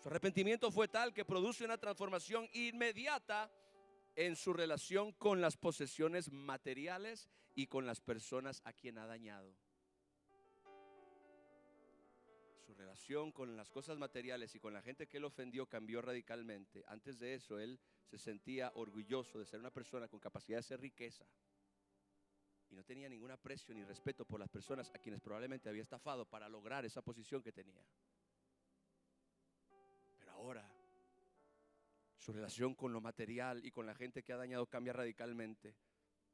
Su arrepentimiento fue tal que produce una transformación inmediata en su relación con las posesiones materiales y con las personas a quien ha dañado. Su relación con las cosas materiales y con la gente que él ofendió cambió radicalmente. Antes de eso, él se sentía orgulloso de ser una persona con capacidad de hacer riqueza, y no tenía ningún aprecio ni respeto por las personas a quienes probablemente había estafado para lograr esa posición que tenía. Pero ahora su relación con lo material y con la gente que ha dañado cambia radicalmente.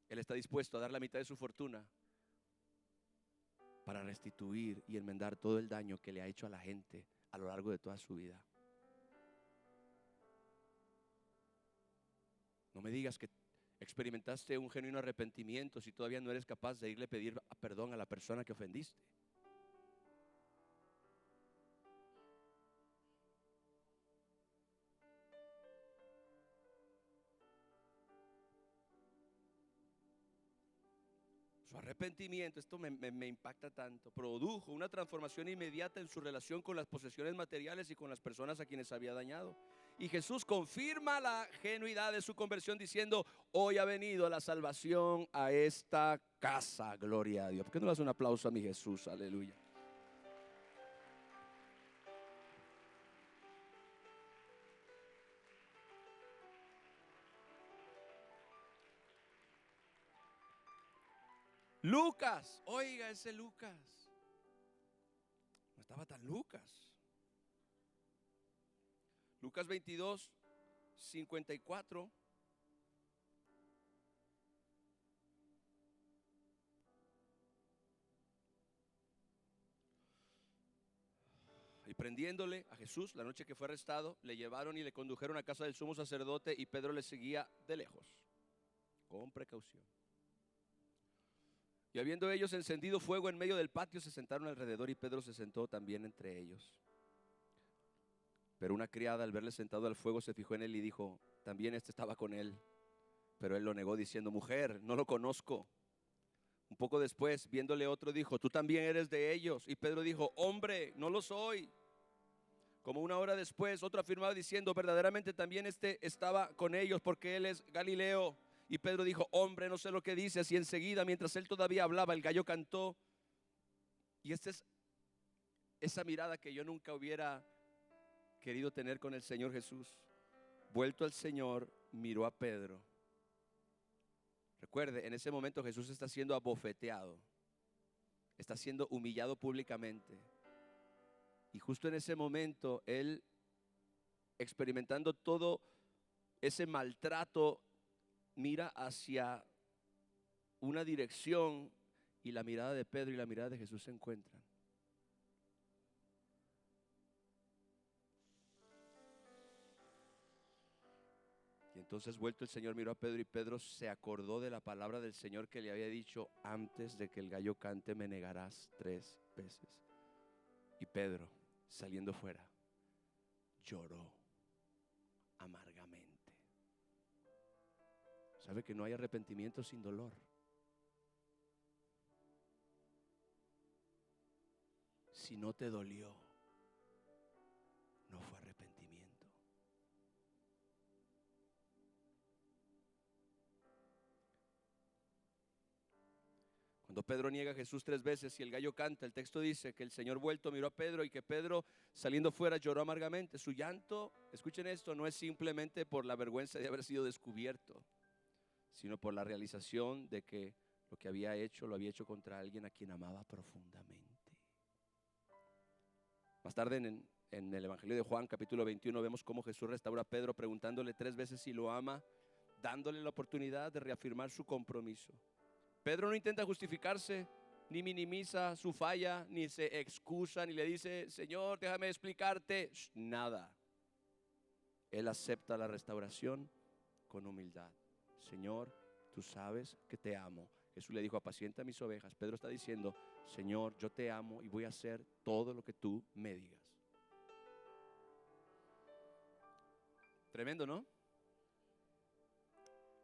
Él está dispuesto a dar la mitad de su fortuna para restituir y enmendar todo el daño que le ha hecho a la gente a lo largo de toda su vida. No me digas que experimentaste un genuino arrepentimiento si todavía no eres capaz de irle a pedir perdón a la persona que ofendiste. Su arrepentimiento, esto me impacta tanto, produjo una transformación inmediata en su relación con las posesiones materiales y con las personas a quienes había dañado. Y Jesús confirma la genuidad de su conversión diciendo: hoy ha venido la salvación a esta casa. Gloria a Dios. ¿Por qué no le das un aplauso a mi Jesús? Aleluya. Lucas, oiga ese Lucas. No estaba tan Lucas. Lucas 22, 54. Y prendiéndole a Jesús la noche que fue arrestado, le llevaron y le condujeron a casa del sumo sacerdote, y Pedro le seguía de lejos, con precaución. Y habiendo ellos encendido fuego en medio del patio, se sentaron alrededor, y Pedro se sentó también entre ellos. Pero una criada, al verle sentado al fuego, se fijó en él y dijo: también este estaba con él. Pero él lo negó diciendo: mujer, no lo conozco. Un poco después, viéndole otro, dijo: tú también eres de ellos. Y Pedro dijo: hombre, no lo soy. Como una hora después, otro afirmaba diciendo: verdaderamente también este estaba con ellos, porque él es Galileo. Y Pedro dijo: hombre, no sé lo que dices. Y enseguida, mientras él todavía hablaba, el gallo cantó. Y esta es esa mirada que yo nunca hubiera querido tener con el Señor Jesús. Vuelto al Señor, miró a Pedro. Recuerde, en ese momento Jesús está siendo abofeteado, está siendo humillado públicamente. Y justo en ese momento, él, experimentando todo ese maltrato, mira hacia una dirección, y la mirada de Pedro y la mirada de Jesús se encuentran. Y entonces, vuelto el Señor, miró a Pedro, y Pedro se acordó de la palabra del Señor que le había dicho: antes de que el gallo cante me negarás 3 veces. Y Pedro, saliendo fuera, lloró amargamente. ¿Sabe que no hay arrepentimiento sin dolor? si no te dolió, no fue arrepentimiento. Cuando Pedro niega a Jesús 3 veces y el gallo canta, el texto dice que el Señor vuelto miró a Pedro y que Pedro, saliendo fuera, lloró amargamente. Su llanto, escuchen esto, no es simplemente por la vergüenza de haber sido descubierto, sino por la realización de que lo que había hecho, lo había hecho contra alguien a quien amaba profundamente. Más tarde en el Evangelio de Juan, capítulo 21, vemos cómo Jesús restaura a Pedro preguntándole 3 veces si lo ama, dándole la oportunidad de reafirmar su compromiso. Pedro no intenta justificarse, ni minimiza su falla, ni se excusa, ni le dice, Señor, déjame explicarte. Nada. Él acepta la restauración con humildad. Señor, tú sabes que te amo. Jesús le dijo, apacienta mis ovejas. Pedro está diciendo, Señor, yo te amo y voy a hacer todo lo que tú me digas. Tremendo, ¿no?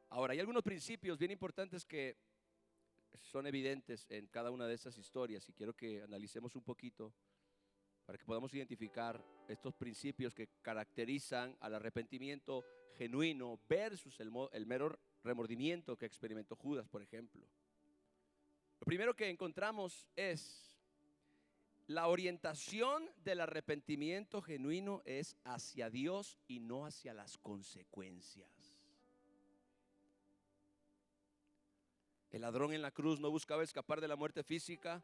Ahora, hay algunos principios bien importantes que son evidentes en cada una de estas historias y quiero que analicemos un poquito para que podamos identificar estos principios que caracterizan al arrepentimiento genuino versus el mero remordimiento que experimentó Judas, por ejemplo. Lo primero que encontramos es la orientación del arrepentimiento genuino es hacia Dios y no hacia las consecuencias. El ladrón en la cruz no buscaba escapar de la muerte física,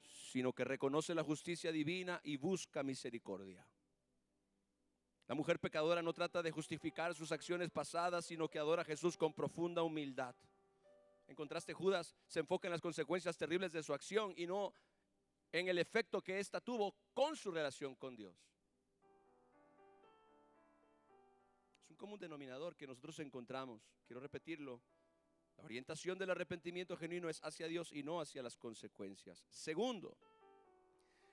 sino que reconoce la justicia divina y busca misericordia. La mujer pecadora no trata de justificar sus acciones pasadas, sino que adora a Jesús con profunda humildad. En contraste, Judas se enfoca en las consecuencias terribles de su acción y no en el efecto que ésta tuvo con su relación con Dios. Es un común denominador que nosotros encontramos. Quiero repetirlo. La orientación del arrepentimiento genuino es hacia Dios y no hacia las consecuencias. Segundo,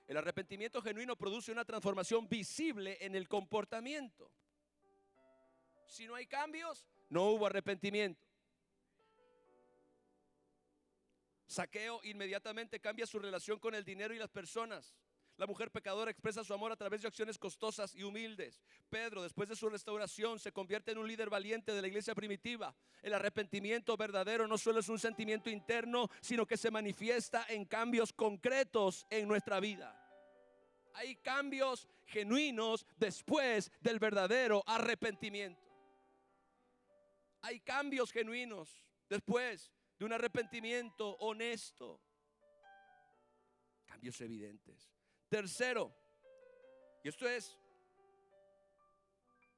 el arrepentimiento genuino produce una transformación visible en el comportamiento. Si no hay cambios, no hubo arrepentimiento. Zaqueo inmediatamente cambia su relación con el dinero y las personas. La mujer pecadora expresa su amor a través de acciones costosas y humildes. Pedro, después de su restauración, se convierte en un líder valiente de la iglesia primitiva. El arrepentimiento verdadero no solo es un sentimiento interno, sino que se manifiesta en cambios concretos en nuestra vida. Hay cambios genuinos después del verdadero arrepentimiento. Hay cambios genuinos después de un arrepentimiento honesto. Cambios evidentes. Tercero, y esto es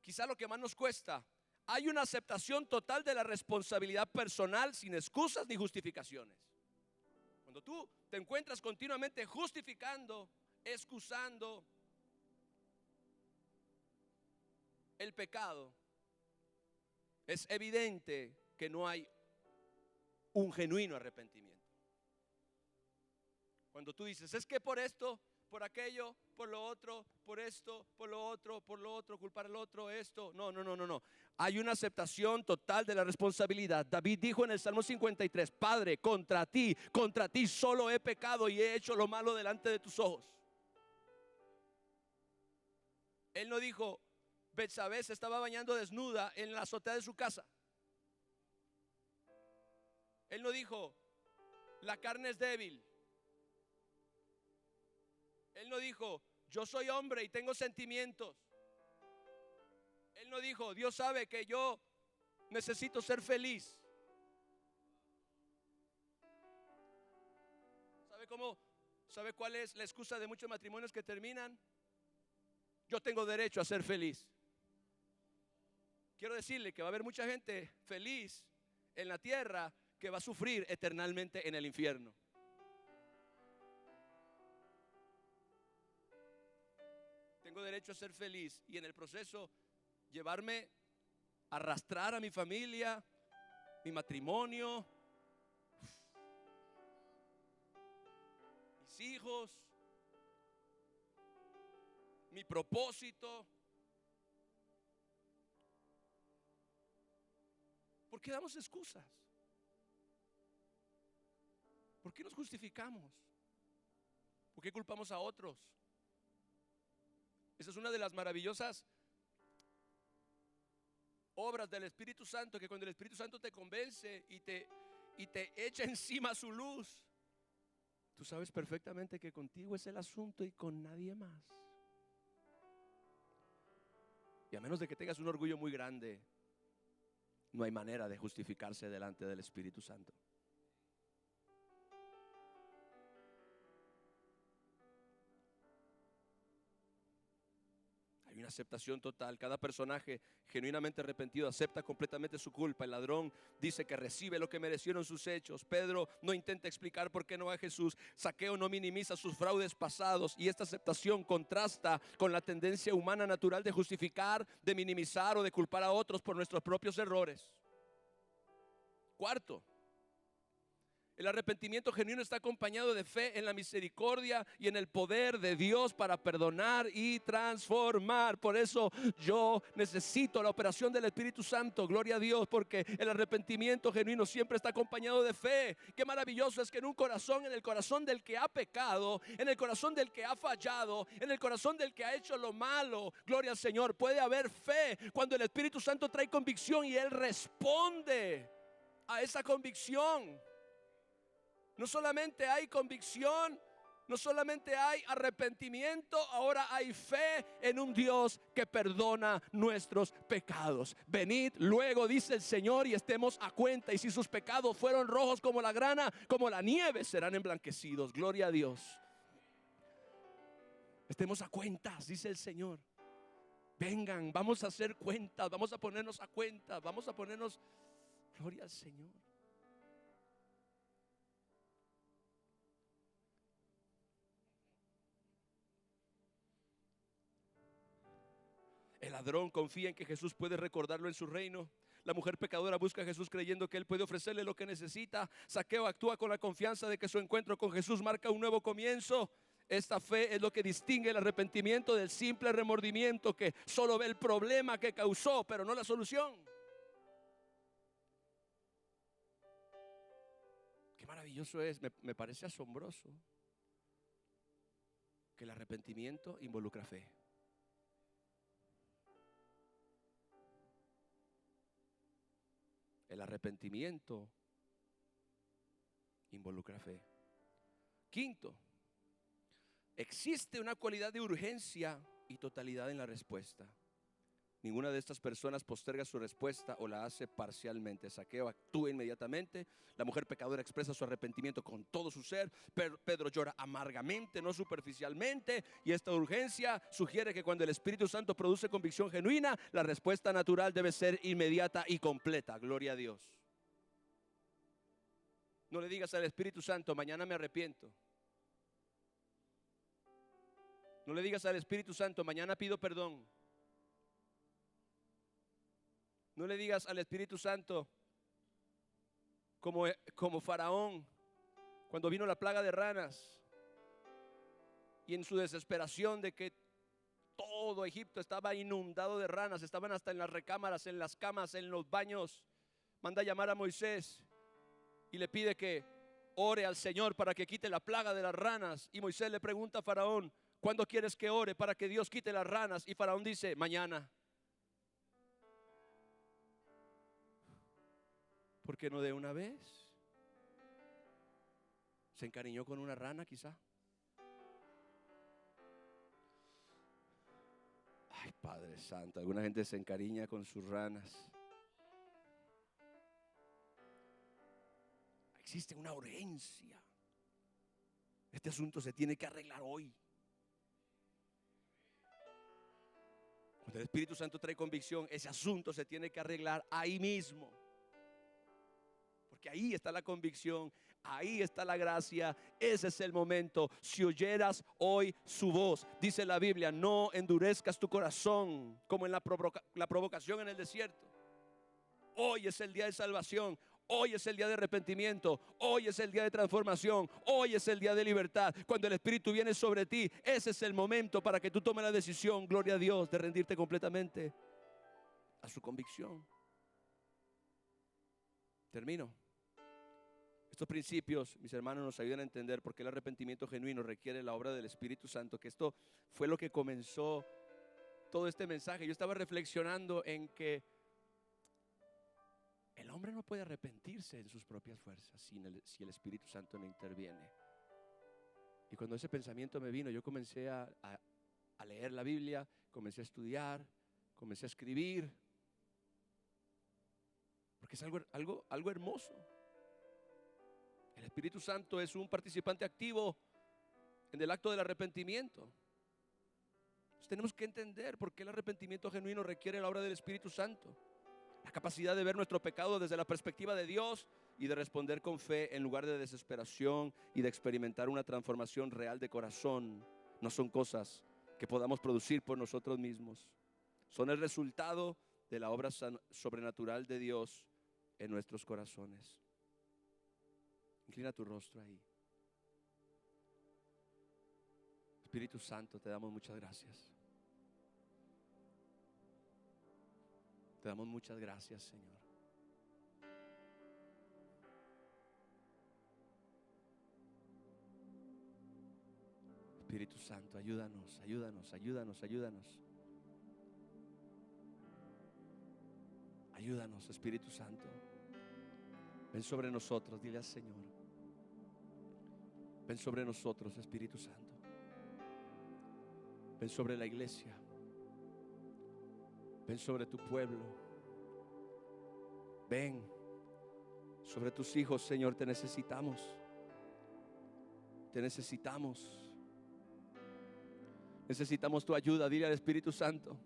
quizá lo que más nos cuesta, hay una aceptación total de la responsabilidad personal sin excusas ni justificaciones. Cuando tú te encuentras continuamente justificando, excusando el pecado, es evidente que no hay un genuino arrepentimiento. Cuando tú dices, es que por esto, por aquello, por lo otro, por esto, por lo otro, culpar al otro, esto. No. Hay una aceptación total de la responsabilidad. David dijo en el Salmo 53, Padre, contra ti solo he pecado y he hecho lo malo delante de tus ojos. Él no dijo, Betsabé se estaba bañando desnuda en la azotea de su casa. Él no dijo, la carne es débil. Él no dijo, yo soy hombre y tengo sentimientos. Él no dijo, Dios sabe que yo necesito ser feliz. ¿Sabe cuál es la excusa de muchos matrimonios que terminan? Yo tengo derecho a ser feliz. Quiero decirle que va a haber mucha gente feliz en la tierra que va a sufrir eternamente en el infierno. Tengo derecho a ser feliz y en el proceso arrastrar a mi familia, mi matrimonio, mis hijos, mi propósito. ¿Por qué damos excusas? ¿Por qué nos justificamos? ¿Por qué culpamos a otros? Esa es una de las maravillosas obras del Espíritu Santo, que cuando el Espíritu Santo te convence y te echa encima su luz, tú sabes perfectamente que contigo es el asunto y con nadie más. Y a menos de que tengas un orgullo muy grande, no hay manera de justificarse delante del Espíritu Santo. Hay una aceptación total. Cada personaje genuinamente arrepentido acepta completamente su culpa. El ladrón dice que recibe lo que merecieron sus hechos. Pedro no intenta explicar por qué no a Jesús. Zaqueo no minimiza sus fraudes pasados. Y esta aceptación contrasta con la tendencia humana natural de justificar, de minimizar o de culpar a otros por nuestros propios errores. Cuarto, el arrepentimiento genuino está acompañado de fe en la misericordia y en el poder de Dios para perdonar y transformar. Por eso yo necesito la operación del Espíritu Santo, gloria a Dios, porque el arrepentimiento genuino siempre está acompañado de fe. Qué maravilloso es que en un corazón, en el corazón del que ha pecado, en el corazón del que ha fallado, en el corazón del que ha hecho lo malo, gloria al Señor, puede haber fe cuando el Espíritu Santo trae convicción y Él responde a esa convicción. No solamente hay convicción, no solamente hay arrepentimiento, ahora hay fe en un Dios que perdona nuestros pecados. Venid luego, dice el Señor, y estemos a cuenta. Y si sus pecados fueron rojos como la grana, como la nieve, serán emblanquecidos. Gloria a Dios. Estemos a cuentas, dice el Señor. Vengan, vamos a hacer cuentas, vamos a ponernos a cuentas, vamos a ponernos, gloria al Señor. El ladrón confía en que Jesús puede recordarlo en su reino. La mujer pecadora busca a Jesús creyendo que Él puede ofrecerle lo que necesita. Zaqueo actúa con la confianza de que su encuentro con Jesús marca un nuevo comienzo. Esta fe es lo que distingue el arrepentimiento del simple remordimiento, que solo ve el problema que causó, pero no la solución. Qué maravilloso es, me parece asombroso que el arrepentimiento involucra fe. El arrepentimiento involucra fe. Quinto, existe una cualidad de urgencia y totalidad en la respuesta. Ninguna de estas personas posterga su respuesta o la hace parcialmente. Zaqueo actúa inmediatamente. La mujer pecadora expresa su arrepentimiento con todo su ser. Pedro llora amargamente, no superficialmente. Y esta urgencia sugiere que cuando el Espíritu Santo produce convicción genuina, la respuesta natural debe ser inmediata y completa. Gloria a Dios. No le digas al Espíritu Santo, mañana me arrepiento. No le digas al Espíritu Santo, mañana pido perdón. No le digas al Espíritu Santo como Faraón cuando vino la plaga de ranas y en su desesperación de que todo Egipto estaba inundado de ranas, estaban hasta en las recámaras, en las camas, en los baños, manda a llamar a Moisés y le pide que ore al Señor para que quite la plaga de las ranas. Y Moisés le pregunta a Faraón, ¿cuándo quieres que ore para que Dios quite las ranas? Y Faraón dice, mañana. ¿Por qué no de una vez? ¿Se encariñó con una rana quizá? Ay, Padre Santo, alguna gente se encariña con sus ranas. Existe una urgencia. Este asunto se tiene que arreglar hoy. Cuando el Espíritu Santo trae convicción, ese asunto se tiene que arreglar ahí mismo. Porque ahí está la convicción, ahí está la gracia, ese es el momento. Si oyeras hoy su voz, dice la Biblia, no endurezcas tu corazón como en la provocación en el desierto. Hoy es el día de salvación, hoy es el día de arrepentimiento, hoy es el día de transformación, hoy es el día de libertad. Cuando el Espíritu viene sobre ti, ese es el momento para que tú tomes la decisión, gloria a Dios, de rendirte completamente a su convicción. Termino. Estos principios, mis hermanos, nos ayudan a entender por qué el arrepentimiento genuino requiere la obra del Espíritu Santo, que esto fue lo que comenzó todo este mensaje. Yo estaba reflexionando en que el hombre no puede arrepentirse en sus propias fuerzas si el Espíritu Santo no interviene. Y cuando ese pensamiento me vino, yo comencé a leer la Biblia, comencé a estudiar, comencé a escribir, porque es algo hermoso. El Espíritu Santo es un participante activo en el acto del arrepentimiento. Entonces tenemos que entender por qué el arrepentimiento genuino requiere la obra del Espíritu Santo. La capacidad de ver nuestro pecado desde la perspectiva de Dios y de responder con fe en lugar de desesperación, y de experimentar una transformación real de corazón. No son cosas que podamos producir por nosotros mismos. Son el resultado de la obra sobrenatural de Dios en nuestros corazones. Inclina tu rostro ahí. Espíritu Santo, te damos muchas gracias. Te damos muchas gracias, Señor. Espíritu Santo, ayúdanos, ayúdanos, ayúdanos, ayúdanos. Ayúdanos, Espíritu Santo. Ven sobre nosotros, dile al Señor. Ven sobre nosotros, Espíritu Santo. Ven sobre la iglesia. Ven sobre tu pueblo. Ven sobre tus hijos, Señor. Te necesitamos. Te necesitamos. Necesitamos tu ayuda. Dile al Espíritu Santo: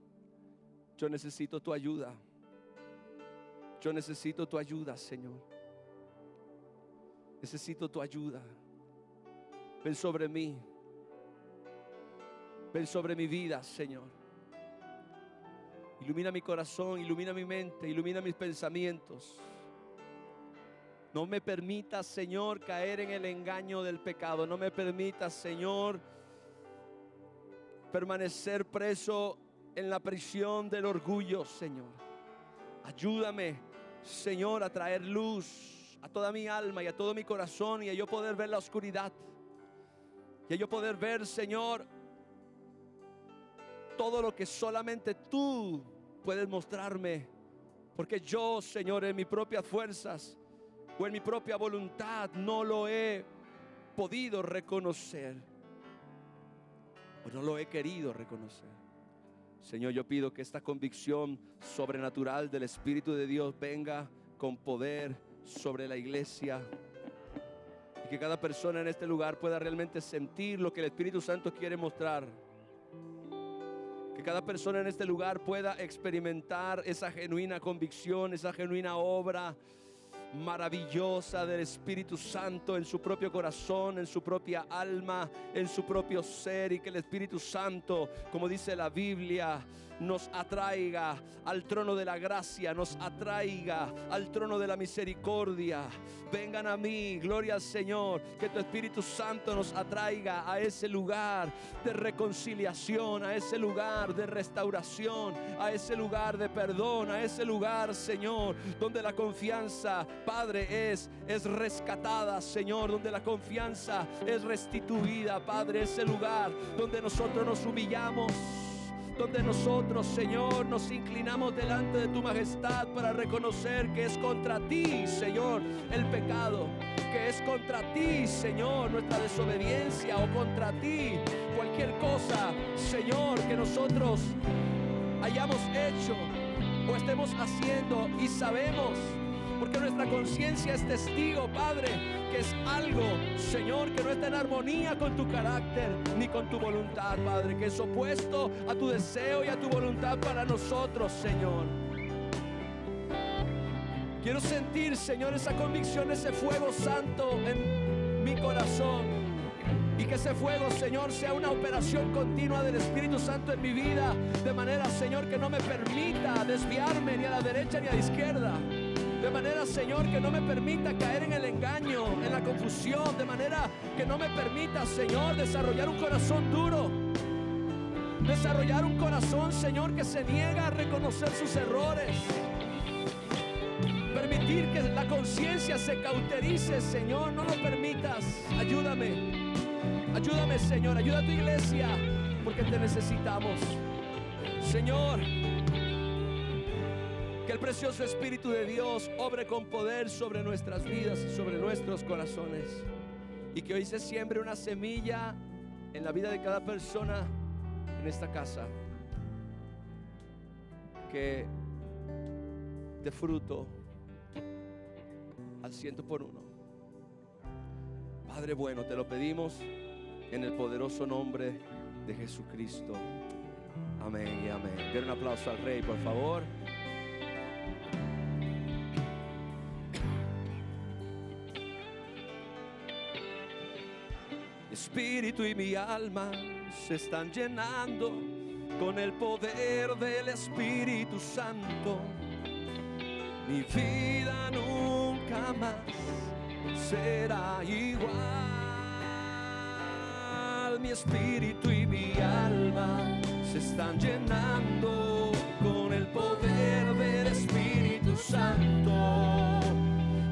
yo necesito tu ayuda. Yo necesito tu ayuda, Señor. Necesito tu ayuda. Ven sobre mí. Ven sobre mi vida, Señor. Ilumina mi corazón, ilumina mi mente, ilumina mis pensamientos. No me permitas, Señor, caer en el engaño del pecado. No me permitas, Señor, permanecer preso en la prisión del orgullo, Señor. Ayúdame, Señor, a traer luz a toda mi alma y a todo mi corazón, y a yo poder ver la oscuridad, y a yo poder ver, Señor, todo lo que solamente tú puedes mostrarme, porque yo, Señor, en mis propias fuerzas o en mi propia voluntad no lo he podido reconocer, o no lo he querido reconocer. Señor, yo pido que esta convicción sobrenatural del Espíritu de Dios venga con poder sobre la iglesia, y que cada persona en este lugar pueda realmente sentir lo que el Espíritu Santo quiere mostrar. Que cada persona en este lugar pueda experimentar esa genuina convicción, esa genuina obra maravillosa del Espíritu Santo en su propio corazón, en su propia alma, en su propio ser, y que el Espíritu Santo, como dice la Biblia, nos atraiga al trono de la gracia, nos atraiga al trono de la misericordia. Vengan a mí, gloria al Señor, que tu Espíritu Santo nos atraiga a ese lugar de reconciliación, a ese lugar de restauración, a ese lugar de perdón, a ese lugar, Señor, donde la confianza, Padre, es rescatada, Señor, donde la confianza es restituida, Padre, ese lugar donde nosotros nos humillamos, donde nosotros, Señor, nos inclinamos delante de tu majestad para reconocer que es contra ti, Señor, el pecado, que es contra ti, Señor, nuestra desobediencia, o contra ti cualquier cosa, Señor, que nosotros hayamos hecho o estemos haciendo, y sabemos, porque nuestra conciencia es testigo, Padre, que es algo, Señor, que no está en armonía con tu carácter ni con tu voluntad, Padre, que es opuesto a tu deseo y a tu voluntad para nosotros, Señor. Quiero sentir, Señor, esa convicción, ese fuego santo en mi corazón, y que ese fuego, Señor, sea una operación continua del Espíritu Santo en mi vida, de manera, Señor, que no me permita desviarme ni a la derecha ni a la izquierda. De manera, Señor, que no me permita caer en el engaño, en la confusión. De manera que no me permita, Señor, desarrollar un corazón duro. Desarrollar un corazón, Señor, que se niega a reconocer sus errores. permitir que la conciencia se cauterice, Señor. No lo permitas. Ayúdame. Ayúdame, Señor. Ayuda a tu iglesia, porque te necesitamos. Señor, que el precioso Espíritu de Dios obre con poder sobre nuestras vidas y sobre nuestros corazones. Y que hoy se siembre una semilla en la vida de cada persona en esta casa, que dé fruto al 100%. Padre bueno, te lo pedimos en el poderoso nombre de Jesucristo. Amén y amén. Den un aplauso al Rey, por favor. Mi espíritu y mi alma se están llenando con el poder del Espíritu Santo. Mi vida nunca más será igual. Mi espíritu y mi alma se están llenando con el poder del Espíritu Santo.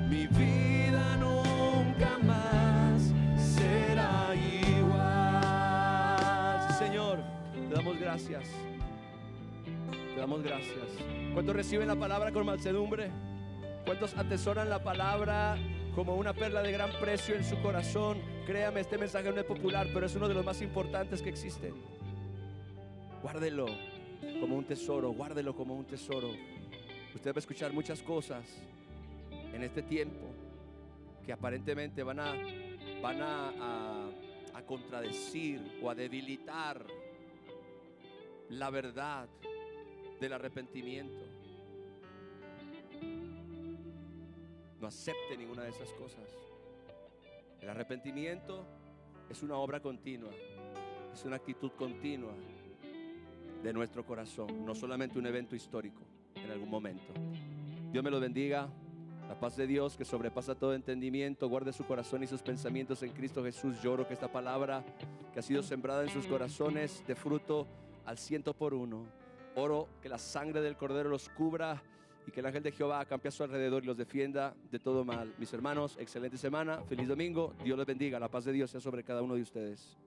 Mi vida nunca más será igual. Sí, Señor, te damos gracias. Te damos gracias. ¿Cuántos reciben la palabra con mansedumbre? ¿Cuántos atesoran la palabra como una perla de gran precio en su corazón? Créame, este mensaje no es popular, pero es uno de los más importantes que existen. Guárdelo como un tesoro, guárdelo como un tesoro. Usted va a escuchar muchas cosas en este tiempo que aparentemente van a contradecir o a debilitar la verdad del arrepentimiento. No acepte ninguna de esas cosas. El arrepentimiento es una obra continua, es una actitud continua de nuestro corazón, no solamente un evento histórico en algún momento. Dios me lo bendiga. La paz de Dios, que sobrepasa todo entendimiento, guarde su corazón y sus pensamientos en Cristo Jesús. Yo oro que esta palabra que ha sido sembrada en sus corazones dé fruto al 100%. Oro que la sangre del Cordero los cubra y que el ángel de Jehová acampe a su alrededor y los defienda de todo mal. Mis hermanos, excelente semana, feliz domingo. Dios les bendiga. La paz de Dios sea sobre cada uno de ustedes.